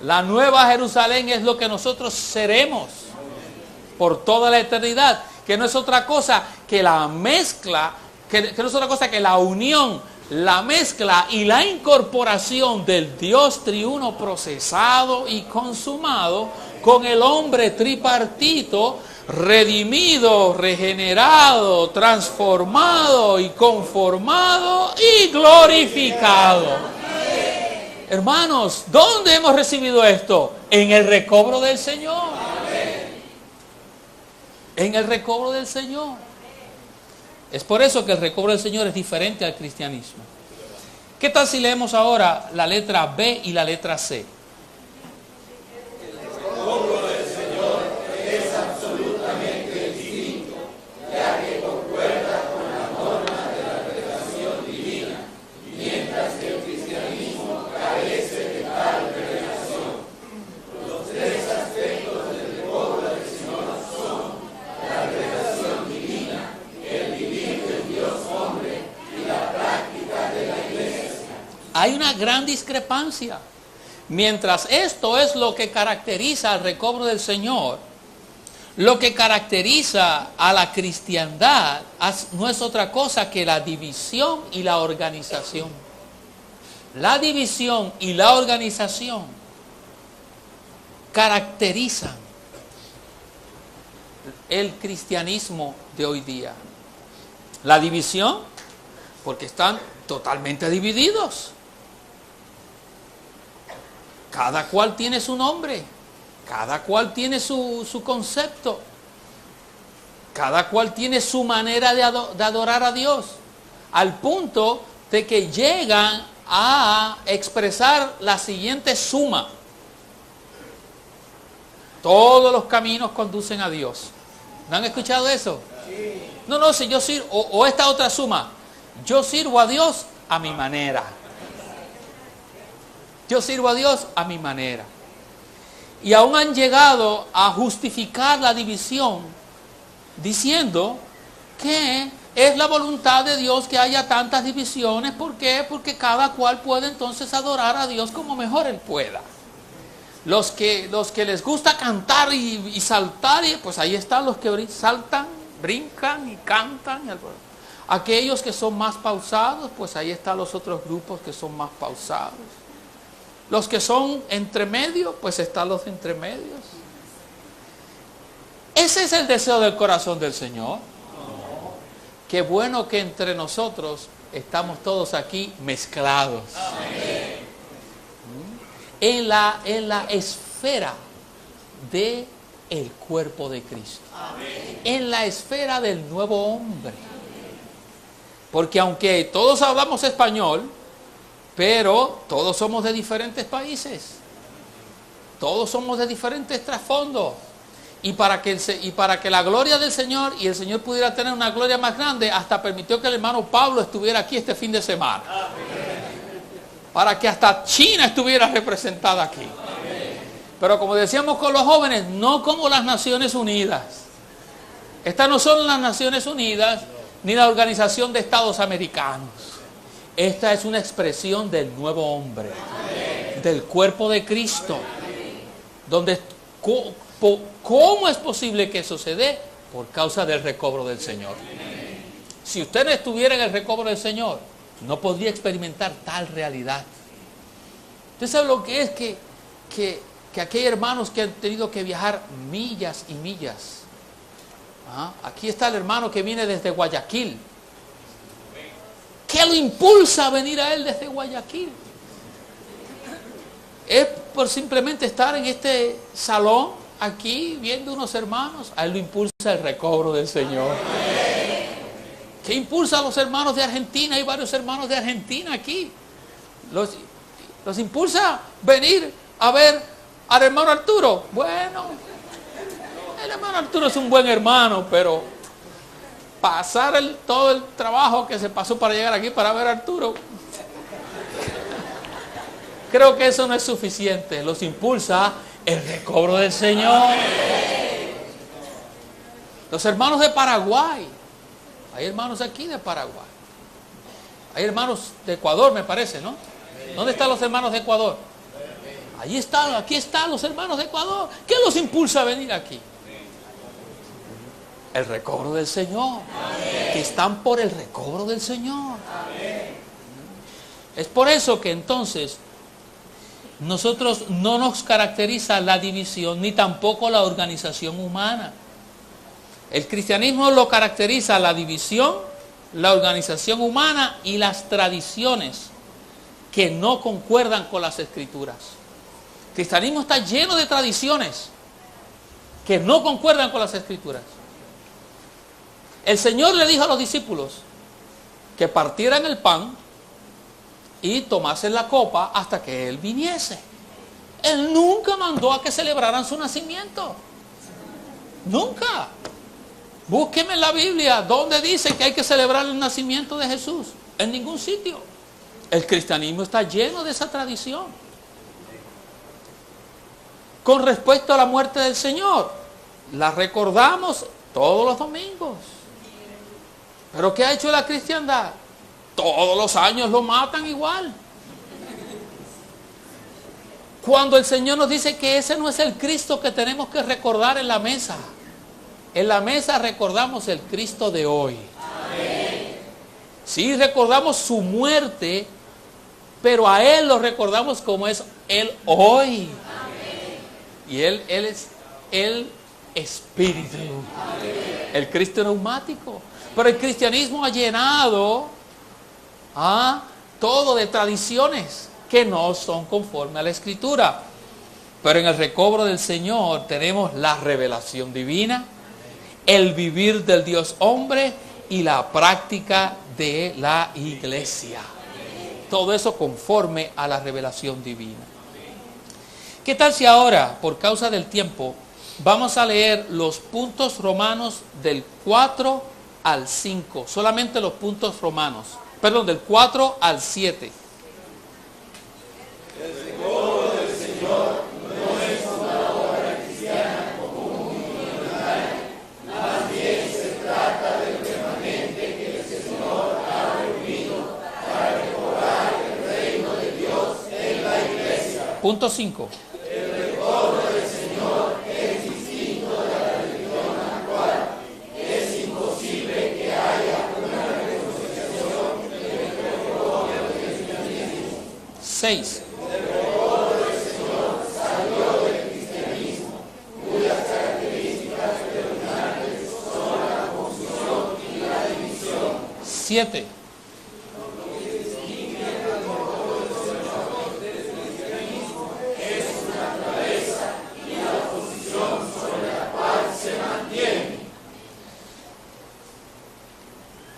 La Nueva Jerusalén es lo que nosotros seremos por toda la eternidad, que no es otra cosa que la mezcla, que no es otra cosa que la unión, la mezcla y la incorporación del Dios triuno procesado y consumado con el hombre tripartito, redimido, regenerado, transformado y conformado y glorificado. Hermanos, ¿dónde hemos recibido esto? En el recobro del Señor. En el recobro del Señor. Es por eso que el recobro del Señor es diferente al cristianismo. ¿Qué tal si leemos ahora la letra B y la letra C? El recobro del Señor es absolutamente distinto, ya que concuerda con la norma de la revelación divina, mientras que el cristianismo carece de tal revelación. Los tres aspectos del recobro del Señor son la revelación divina, el vivir del Dios hombre y la práctica de la iglesia. Hay una gran discrepancia. Mientras esto es lo que caracteriza al recobro del Señor, lo que caracteriza a la cristiandad no es otra cosa que la división y la organización. La división y la organización caracterizan el cristianismo de hoy día. La división, porque están totalmente divididos. Cada cual tiene su nombre, cada cual tiene su concepto, cada cual tiene su manera de adorar a Dios, al punto de que llegan a expresar la siguiente suma: todos los caminos conducen a Dios. ¿No han escuchado eso? Sí. No, si yo sirvo, o esta otra suma: yo sirvo a Dios a mi manera. Yo sirvo a Dios a mi manera. Y aún han llegado a justificar la división diciendo que es la voluntad de Dios que haya tantas divisiones. ¿Por qué? Porque cada cual puede entonces adorar a Dios como mejor él pueda. Los que les gusta cantar y saltar, pues ahí están los que saltan, brincan y cantan. Aquellos que son más pausados, pues ahí están los otros grupos que son más pausados. Los que son entre medio, pues están los entre medios. ¿Ese es el deseo del corazón del Señor? Qué bueno que entre nosotros estamos todos aquí mezclados. Amén. En la esfera del cuerpo de Cristo. Amén. En la esfera del nuevo hombre. Porque aunque todos hablamos español, pero todos somos de diferentes países. Todos somos de diferentes trasfondos. Y para que la gloria del Señor y el Señor pudiera tener una gloria más grande, hasta permitió que el hermano Pablo estuviera aquí este fin de semana. Para que hasta China estuviera representada aquí. Pero como decíamos con los jóvenes, no como las Naciones Unidas. Estas no son las Naciones Unidas ni la Organización de Estados Americanos. Esta es una expresión del nuevo hombre, del cuerpo de Cristo, donde ¿cómo es posible que eso se dé? Por causa del recobro del Señor. Si usted no estuviera en el recobro del Señor, no podría experimentar tal realidad. Usted sabe lo que es que aquí hay hermanos que han tenido que viajar millas y millas. Aquí está el hermano que viene desde Guayaquil. ¿Qué lo impulsa a venir a él desde Guayaquil? Es por simplemente estar en este salón aquí viendo unos hermanos. A él lo impulsa el recobro del Señor. ¿Qué impulsa a los hermanos de Argentina? Hay varios hermanos de Argentina aquí. Los impulsa venir a ver al hermano Arturo. Bueno, el hermano Arturo es un buen hermano, pero pasar todo el trabajo que se pasó para llegar aquí para ver a Arturo, creo que eso no es suficiente. Los impulsa el recobro del Señor. Los hermanos de Paraguay. Hay hermanos aquí de Paraguay. Hay hermanos de Ecuador, me parece, ¿no? ¿Dónde están los hermanos de Ecuador? Allí están, aquí están los hermanos de Ecuador. ¿Qué los impulsa a venir aquí? El recobro del Señor. Amén. Que están por el recobro del Señor. Amén. Es por eso que entonces nosotros no nos caracteriza la división ni tampoco la organización humana. El cristianismo lo caracteriza la división, la organización humana y las tradiciones que no concuerdan con las Escrituras. El cristianismo está lleno de tradiciones que no concuerdan con las Escrituras. El Señor le dijo a los discípulos que partieran el pan y tomasen la copa hasta que Él viniese. Él nunca mandó a que celebraran su nacimiento. Nunca. Búsqueme en la Biblia donde dice que hay que celebrar el nacimiento de Jesús. En ningún sitio. El cristianismo está lleno de esa tradición. Con respecto a la muerte del Señor, la recordamos todos los domingos. ¿Pero qué ha hecho la cristiandad? Todos los años lo matan igual. Cuando el Señor nos dice que ese no es el Cristo que tenemos que recordar en la mesa. En la mesa recordamos el Cristo de hoy. Amén. Sí, recordamos su muerte, pero a Él lo recordamos como es Él hoy. Amén. Y Él es el Espíritu. Amén. El Cristo neumático. Pero el cristianismo ha llenado todo de tradiciones que no son conforme a la Escritura. Pero en el recobro del Señor tenemos la revelación divina, el vivir del Dios hombre y la práctica de la iglesia. Todo eso conforme a la revelación divina. ¿Qué tal si ahora, por causa del tiempo, vamos a leer los puntos romanos del 4 al 5? Solamente los puntos romanos. Perdón, del 4 al 7. El recobro del Señor no es una obra cristiana común y ordinaria, más bien punto 5. Seis. Siete.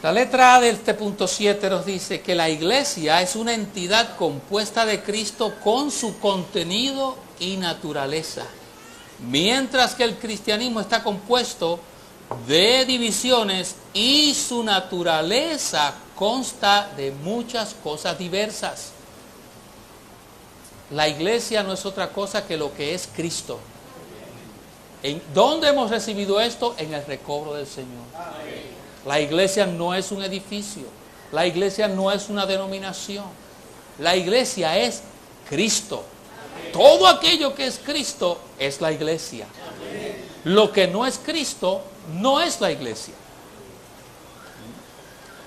La letra A de este punto 7 nos dice que la iglesia es una entidad compuesta de Cristo con su contenido y naturaleza, mientras que el cristianismo está compuesto de divisiones y su naturaleza consta de muchas cosas diversas. La iglesia no es otra cosa que lo que es Cristo. ¿En dónde hemos recibido esto? En el recobro del Señor. La iglesia no es un edificio. La iglesia no es una denominación. La iglesia es Cristo. Todo aquello que es Cristo es la iglesia. Lo que no es Cristo no es la iglesia.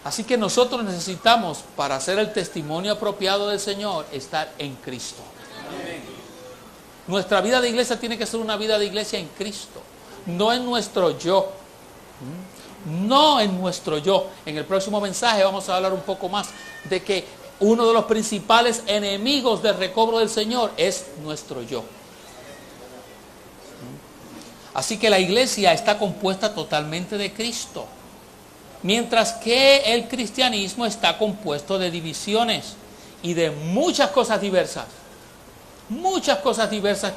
Así que nosotros necesitamos, para hacer el testimonio apropiado del Señor, estar en Cristo. Nuestra vida de iglesia tiene que ser una vida de iglesia en Cristo, no en nuestro yo. No en nuestro yo. En el próximo mensaje vamos a hablar un poco más de que uno de los principales enemigos del recobro del Señor es nuestro yo. Así que la iglesia está compuesta totalmente de Cristo, mientras que el cristianismo está compuesto de divisiones y de muchas cosas diversas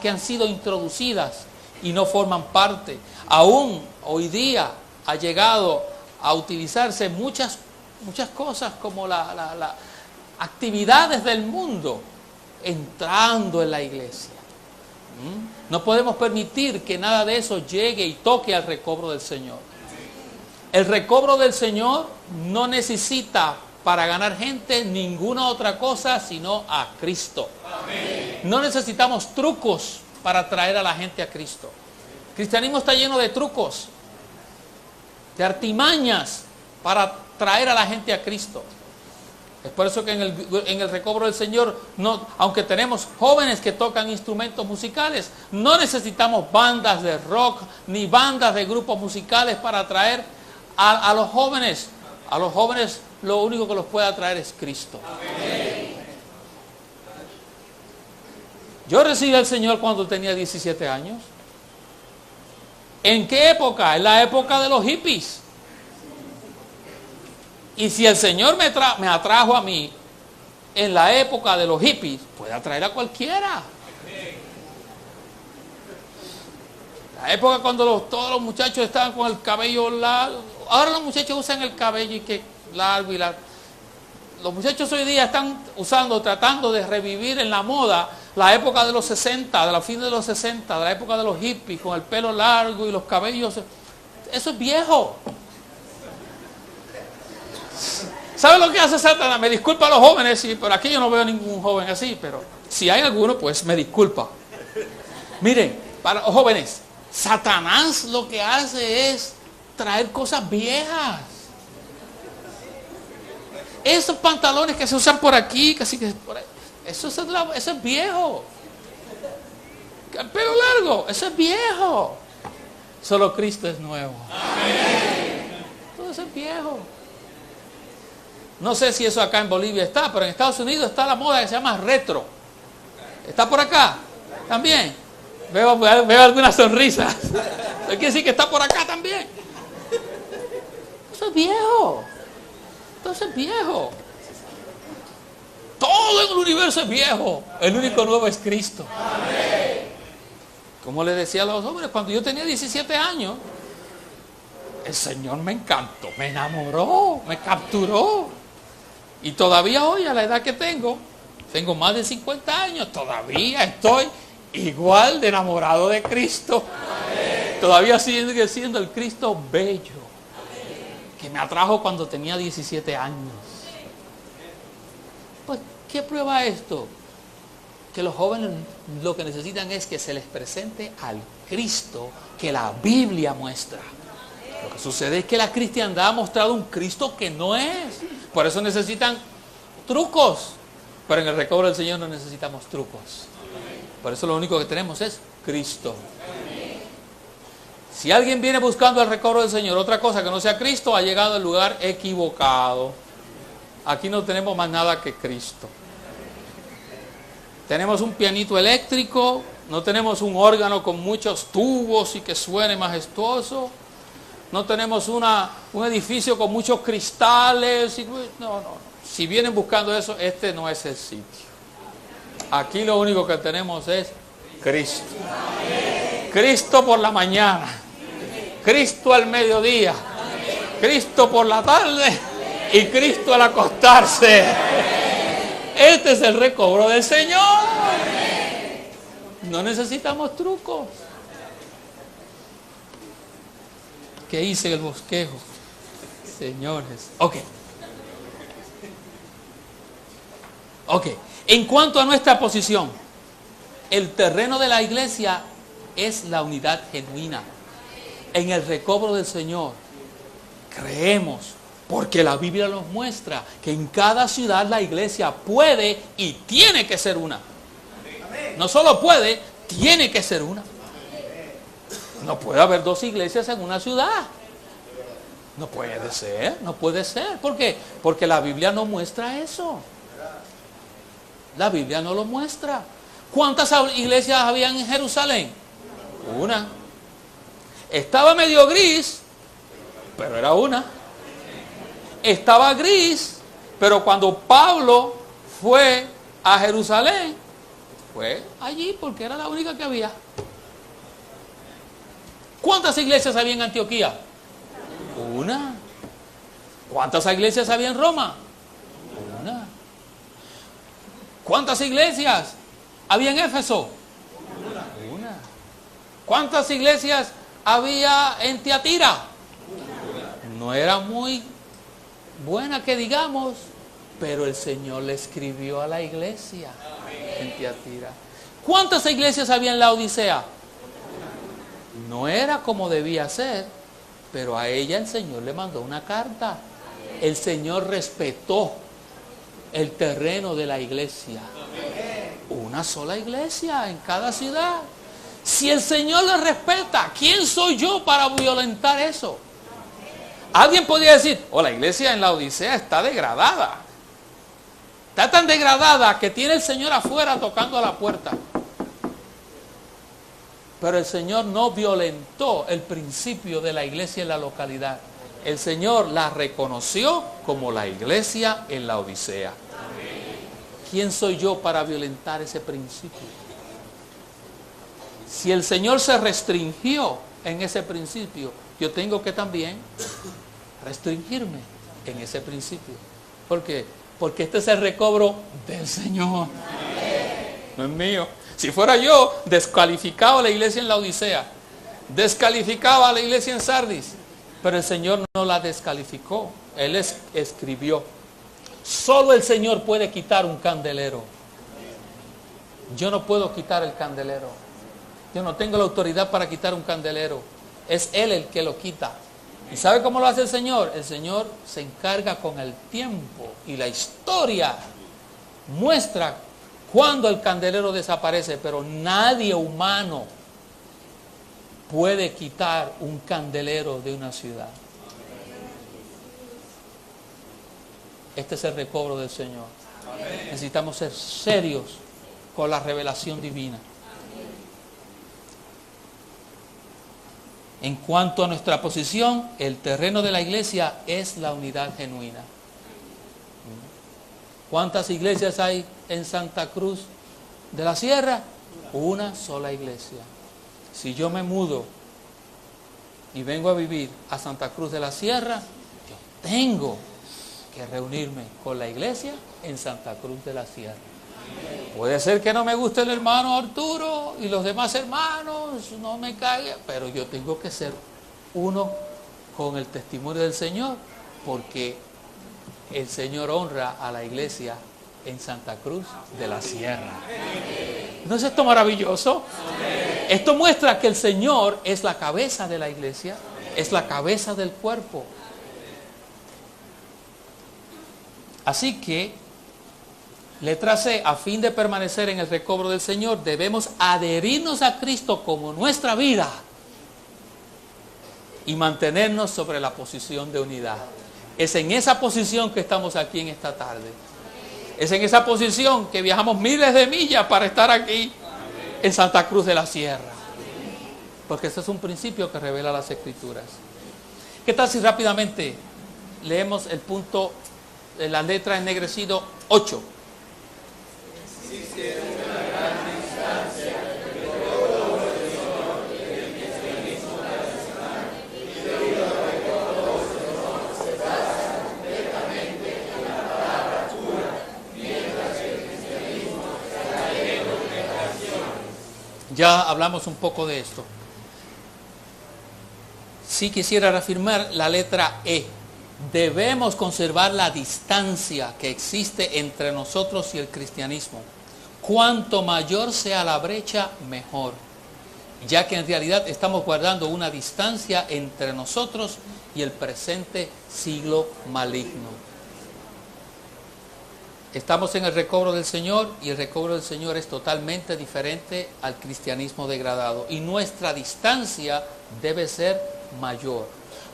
que han sido introducidas y no forman parte. Aún hoy día ha llegado a utilizarse muchas cosas como las actividades del mundo entrando en la iglesia. No podemos permitir que nada de eso llegue y toque al recobro del Señor. El recobro del Señor no necesita para ganar gente ninguna otra cosa sino a Cristo. Amén. No necesitamos trucos para traer a la gente a Cristo. El cristianismo está lleno de trucos, de artimañas para traer a la gente a Cristo. Es por eso que en el recobro del Señor, aunque tenemos jóvenes que tocan instrumentos musicales, no necesitamos bandas de rock ni bandas de grupos musicales para atraer a los jóvenes. A los jóvenes lo único que los puede atraer es Cristo. Amén. Yo recibí al Señor cuando tenía 17 años. ¿En qué época? En la época de los hippies. Y si el Señor me atrajo a mí en la época de los hippies, puede atraer a cualquiera. La época cuando todos los muchachos estaban con el cabello largo. Ahora los muchachos usan el cabello y que largo y largo. Los muchachos hoy día están tratando de revivir en la moda la época de los 60, de la fin de los 60, de la época de los hippies, con el pelo largo y los cabellos. Eso es viejo. ¿Sabe lo que hace Satanás? Me disculpa a los jóvenes, sí, pero aquí yo no veo ningún joven así, pero si hay alguno, pues me disculpa. Miren, para los jóvenes, Satanás lo que hace es traer cosas viejas. Esos pantalones que se usan por aquí, casi que por ahí, eso es viejo. El pelo largo, eso es viejo. Solo Cristo es nuevo. Amén. Todo eso es viejo. No sé si eso acá en Bolivia está, pero en Estados Unidos está la moda que se llama retro. ¿Está por acá? También. Veo algunas sonrisas. Quiere decir que está por acá también. Eso es viejo. Entonces es viejo. Todo en el universo es viejo. El único nuevo es Cristo. Amén. Como les decía a los hombres, cuando yo tenía 17 años, el Señor me encantó, me enamoró, me capturó. Y todavía hoy, a la edad que tengo más de 50 años, todavía estoy igual de enamorado de Cristo. Amén. Todavía sigue siendo el Cristo bello que me atrajo cuando tenía 17 años. Pues, ¿qué prueba esto? que los jóvenes lo que necesitan es que se les presente al Cristo que la Biblia muestra. Lo que sucede es que la cristiandad ha mostrado un Cristo que no es. Por eso necesitan trucos. Pero en el recobro del Señor no necesitamos trucos. Por eso lo único que tenemos es Cristo. Si alguien viene buscando el recobro del Señor, otra cosa que no sea Cristo, ha llegado al lugar equivocado. Aquí no tenemos más nada que Cristo. Tenemos un pianito eléctrico, no tenemos un órgano con muchos tubos y que suene majestuoso. No tenemos un edificio con muchos cristales. No. Si vienen buscando eso, este no es el sitio. Aquí lo único que tenemos es Cristo. Cristo por la mañana. Cristo al mediodía. Cristo por la tarde. Y Cristo al acostarse. Este es el recobro del Señor. No necesitamos trucos. ¿Qué hice en el bosquejo? Señores. Ok. En cuanto a nuestra posición, el terreno de la iglesia es la unidad genuina. En el recobro del Señor creemos, porque la Biblia nos muestra que en cada ciudad la iglesia puede y tiene que ser una. No solo puede, tiene que ser una. No puede haber dos iglesias en una ciudad. No puede ser. ¿Por qué? Porque la Biblia no muestra eso. La Biblia no lo muestra. ¿Cuántas iglesias habían en Jerusalén? Una. Estaba medio gris, pero era una. Estaba gris, pero cuando Pablo fue a Jerusalén, fue allí porque era la única que había. ¿Cuántas iglesias había en Antioquía? Una. ¿Cuántas iglesias había en Roma? Una. ¿Cuántas iglesias había en Éfeso? Una. ¿Cuántas iglesias había en Tiatira? No era muy buena que digamos, pero el Señor le escribió a la iglesia en Tiatira. ¿Cuántas iglesias había en Laodicea? No era como debía ser, pero a ella el Señor le mandó una carta. El Señor respetó el terreno de la iglesia. Una sola iglesia en cada ciudad. Si el Señor le respeta, ¿quién soy yo para violentar eso? Alguien podría decir, la iglesia en la Odisea está degradada. Está tan degradada que tiene el Señor afuera tocando a la puerta. Pero el Señor no violentó el principio de la iglesia en la localidad. El Señor la reconoció como la iglesia en la Odisea. ¿Quién soy yo para violentar ese principio? Si el Señor se restringió en ese principio, yo tengo que también restringirme en ese principio. ¿Por qué? Porque este es el recobro del Señor. No es mío. Si fuera yo, descalificaba a la iglesia en la Odisea, descalificaba a la iglesia en Sardis, pero el Señor no la descalificó. Él escribió. Solo el Señor puede quitar un candelero. Yo no puedo quitar el candelero. Yo no tengo la autoridad para quitar un candelero. Es Él el que lo quita. ¿Y sabe cómo lo hace el Señor? El Señor se encarga con el tiempo y la historia muestra cuando el candelero desaparece, pero nadie humano puede quitar un candelero de una ciudad. Este es el recobro del Señor. Necesitamos ser serios con la revelación divina. En cuanto a nuestra posición, el terreno de la iglesia es la unidad genuina. ¿Cuántas iglesias hay en Santa Cruz de la Sierra? Una sola iglesia. Si yo me mudo y vengo a vivir a Santa Cruz de la Sierra, yo tengo que reunirme con la iglesia en Santa Cruz de la Sierra. Puede ser que no me guste el hermano Arturo y los demás hermanos no me caigan, pero yo tengo que ser uno con el testimonio del Señor, porque el Señor honra a la iglesia en Santa Cruz de la Sierra. ¿No es esto maravilloso? Esto muestra que el Señor es la cabeza de la iglesia, es la cabeza del cuerpo. Así que, letra C, a fin de permanecer en el recobro del Señor, debemos adherirnos a Cristo como nuestra vida y mantenernos sobre la posición de unidad. Es en esa posición que estamos aquí en esta tarde. Es en esa posición que viajamos miles de millas para estar aquí en Santa Cruz de la Sierra. Porque ese es un principio que revela las Escrituras. ¿Qué tal si rápidamente leemos el punto de la letra ennegrecido 8? Ya hablamos un poco de esto. Sí quisiera reafirmar la letra E. Debemos conservar la distancia que existe entre nosotros y el cristianismo. Cuanto mayor sea la brecha, mejor. Ya que en realidad estamos guardando una distancia entre nosotros y el presente siglo maligno. Estamos en el recobro del Señor y el recobro del Señor es totalmente diferente al cristianismo degradado. Y nuestra distancia debe ser mayor.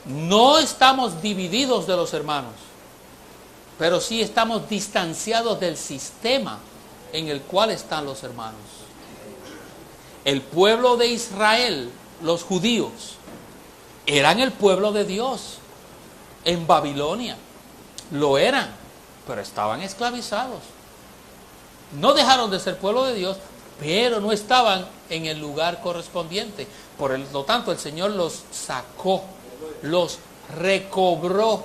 No estamos divididos de los hermanos, pero sí estamos distanciados del sistema en el cual están los hermanos. El pueblo de Israel, los judíos, eran el pueblo de Dios en Babilonia. Lo eran, pero estaban esclavizados. No dejaron de ser pueblo de Dios, pero no estaban en el lugar correspondiente. Por lo tanto, el Señor los sacó, los recobró,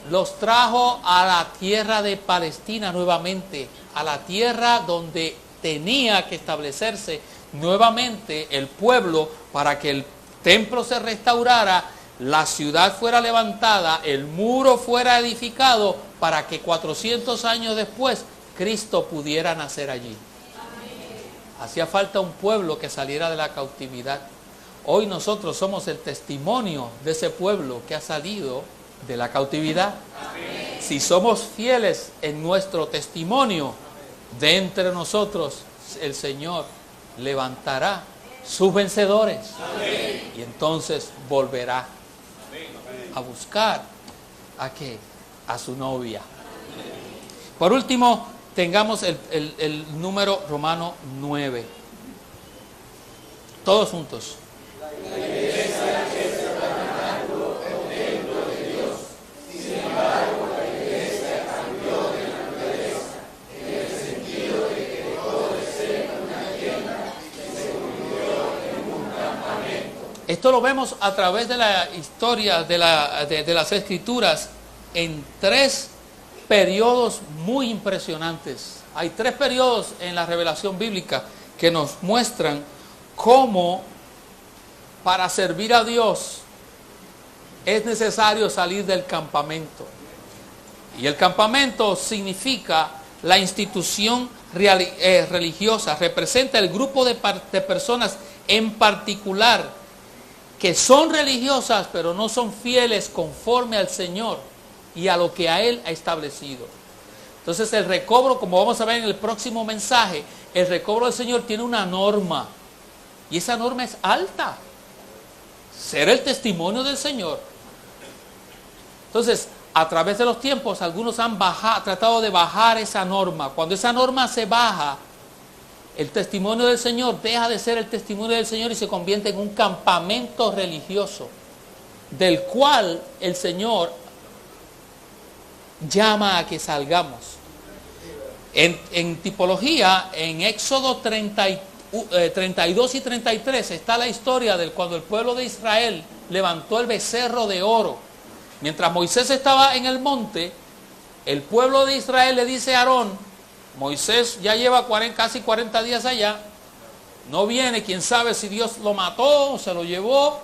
los trajo a la tierra de Palestina nuevamente, a la tierra donde tenía que establecerse nuevamente el pueblo para que el templo se restaurara, la ciudad fuera levantada, el muro fuera edificado, para que 400 años después Cristo pudiera nacer allí. Hacía falta un pueblo que saliera de la cautividad. Hoy nosotros somos el testimonio de ese pueblo que ha salido de la cautividad. Si somos fieles en nuestro testimonio, de entre nosotros el Señor levantará sus vencedores. Y entonces volverá a buscar ¿a qué? A su novia. Por último, tengamos el número romano 9. Todos juntos. La iglesia es el tabernáculo o templo de Dios. Sin embargo, la iglesia cambió de naturaleza, en el sentido de que dejó de ser una tienda y se convirtió en un campamento. Esto lo vemos a través de la historia de las Escrituras en 3 periodos muy impresionantes. Hay 3 periodos en la revelación bíblica que nos muestran cómo para servir a Dios es necesario salir del campamento. Y el campamento significa la institución religiosa, representa el grupo de personas en particular que son religiosas pero no son fieles conforme al Señor y a lo que a Él ha establecido. Entonces el recobro, como vamos a ver en el próximo mensaje, el recobro del Señor tiene una norma y esa norma es alta: ser el testimonio del Señor. Entonces, a través de los tiempos, algunos han tratado de bajar esa norma. Cuando esa norma se baja, el testimonio del Señor deja de ser el testimonio del Señor y se convierte en un campamento religioso, del cual el Señor llama a que salgamos. En tipología, en Éxodo 32 y 33 está la historia de cuando el pueblo de Israel levantó el becerro de oro. Mientras Moisés estaba en el monte, el pueblo de Israel le dice a Aarón: Moisés ya lleva casi 40 días allá, no viene, quién sabe si Dios lo mató o se lo llevó,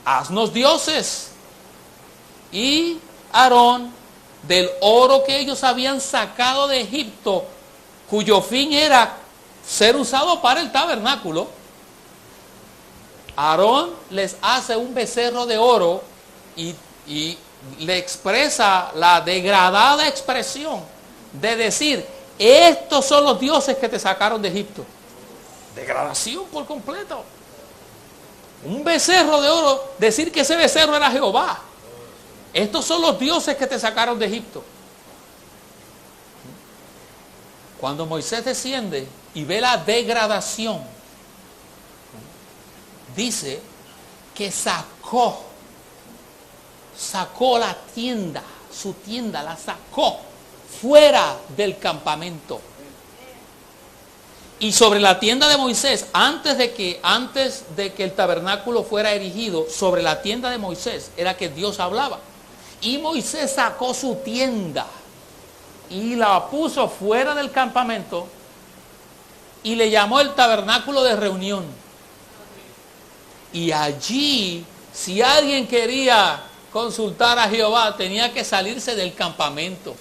haznos dioses. Y Aarón, del oro que ellos habían sacado de Egipto, cuyo fin era ser usado para el tabernáculo, Aarón les hace un becerro de oro y le expresa la degradada expresión de decir: estos son los dioses que te sacaron de Egipto. Degradación por completo. Un becerro de oro, decir que ese becerro era Jehová. Estos son los dioses que te sacaron de Egipto. Cuando Moisés desciende y ve la degradación, dice que sacó la tienda, su tienda la sacó fuera del campamento. Y sobre la tienda de Moisés, antes de que el tabernáculo fuera erigido, sobre la tienda de Moisés era que Dios hablaba. Y Moisés sacó su tienda y la puso fuera del campamento y le llamó el tabernáculo de reunión. Y allí, si alguien quería consultar a Jehová, tenía que salirse del campamento.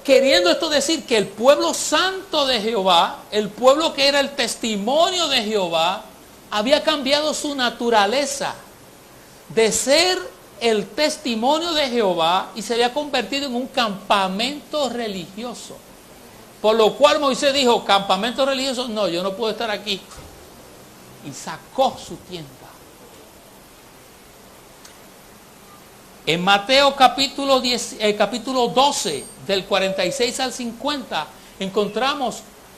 Queriendo esto decir que el pueblo santo de Jehová, el pueblo que era el testimonio de Jehová, había cambiado su naturaleza de ser el testimonio de Jehová y se había convertido en un campamento religioso. Por lo cual Moisés dijo: campamento religioso, no, yo no puedo estar aquí. Y sacó su tienda. En Mateo capítulo 12, del 46 al 50, encontramos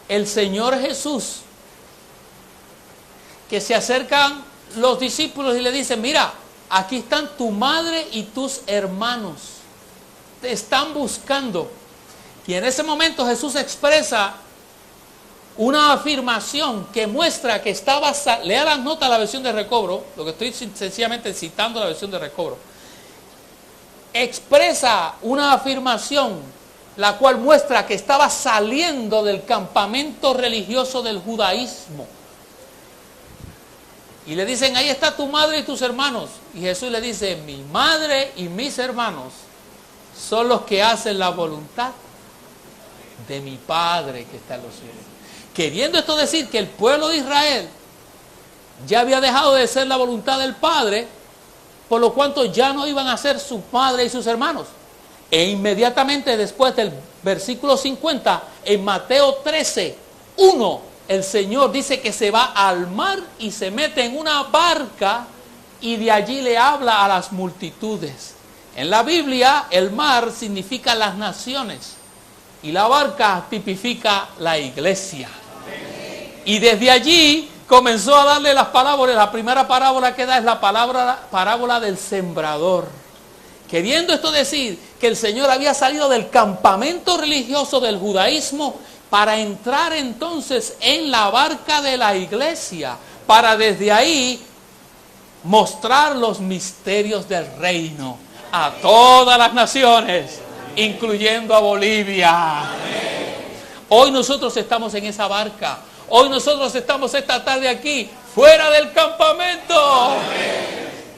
el Señor Jesús, que se acercan los discípulos y le dicen: mira, aquí están tu madre y tus hermanos, te están buscando. Y en ese momento Jesús expresa una afirmación que muestra que estaba, lea las notas de la versión de recobro, lo que estoy sencillamente citando la versión de recobro, expresa una afirmación la cual muestra que estaba saliendo del campamento religioso del judaísmo. Y le dicen: ahí está tu madre y tus hermanos. Y Jesús le dice: mi madre y mis hermanos son los que hacen la voluntad de mi Padre que está en los cielos. Queriendo esto decir que el pueblo de Israel ya había dejado de ser la voluntad del Padre, por lo cuanto ya no iban a ser su madre y sus hermanos. E inmediatamente después del versículo 50, en Mateo 13, 1, el Señor dice que se va al mar y se mete en una barca y de allí le habla a las multitudes. En la Biblia, el mar significa las naciones y la barca tipifica la iglesia. Y desde allí comenzó a darle las parábolas. La primera parábola que da es la parábola del sembrador. Queriendo esto decir que el Señor había salido del campamento religioso del judaísmo para entrar entonces en la barca de la iglesia, para desde ahí mostrar los misterios del reino a todas las naciones, incluyendo a Bolivia. Hoy nosotros estamos en esa barca. Hoy nosotros estamos esta tarde aquí, fuera del campamento.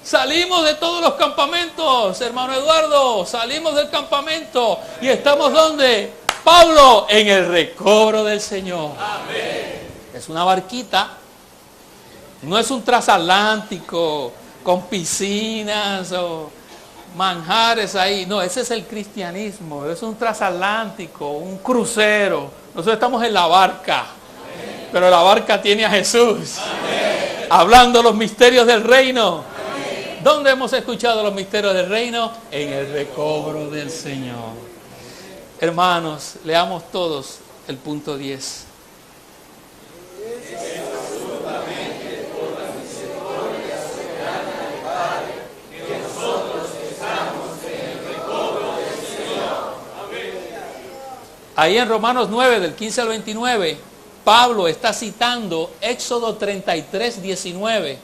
Salimos de todos los campamentos, hermano Eduardo, salimos del campamento. ¿Y estamos dónde? Pablo, en el recobro del Señor. Es una barquita, no es un transatlántico con piscinas o manjares ahí. No, ese es el cristianismo, es un transatlántico, un crucero. Nosotros estamos en la barca. Pero la barca tiene a Jesús. Amén. Hablando los misterios del reino. Amén. ¿Dónde hemos escuchado los misterios del reino? En el recobro del Señor. Hermanos, leamos todos el punto 10. Ahí en Romanos 9, del 15 al 29, Pablo está citando Éxodo 33, 19,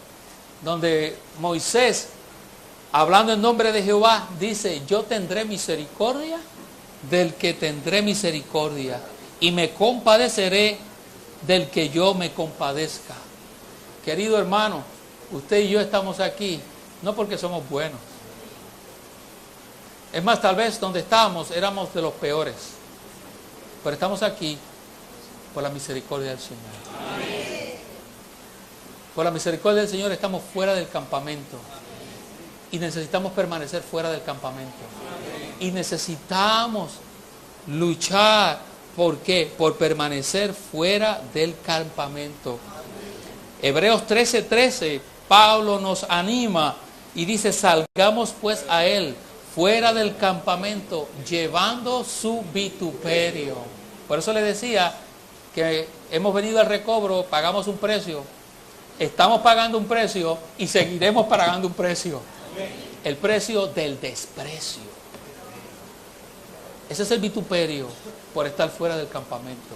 donde Moisés, hablando en nombre de Jehová, dice: yo tendré misericordia del que tendré misericordia, y me compadeceré del que yo me compadezca. Querido hermano, usted y yo estamos aquí, no porque somos buenos. Es más, tal vez donde estábamos éramos de los peores. Pero estamos aquí Por la misericordia del Señor. Por la misericordia del Señor estamos fuera del campamento. Y necesitamos permanecer fuera del campamento. Y necesitamos luchar. ¿Por qué? Por permanecer fuera del campamento. Hebreos 13:13, Pablo nos anima y dice: salgamos pues a él fuera del campamento, llevando su vituperio. Por eso le decía que hemos venido al recobro, pagamos un precio, estamos pagando un precio y seguiremos pagando un precio. El precio del desprecio. Ese es el vituperio por estar fuera del campamento.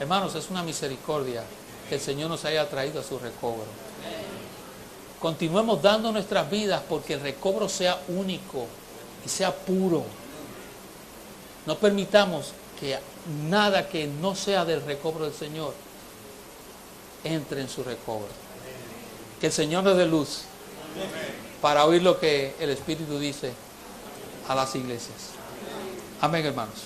Hermanos, es una misericordia que el Señor nos haya traído a su recobro. Continuemos dando nuestras vidas porque el recobro sea único y sea puro. No permitamos que nada que no sea del recobro del Señor entre en su recobro. Que el Señor nos dé luz para oír lo que el Espíritu dice a las iglesias. Amén, hermanos.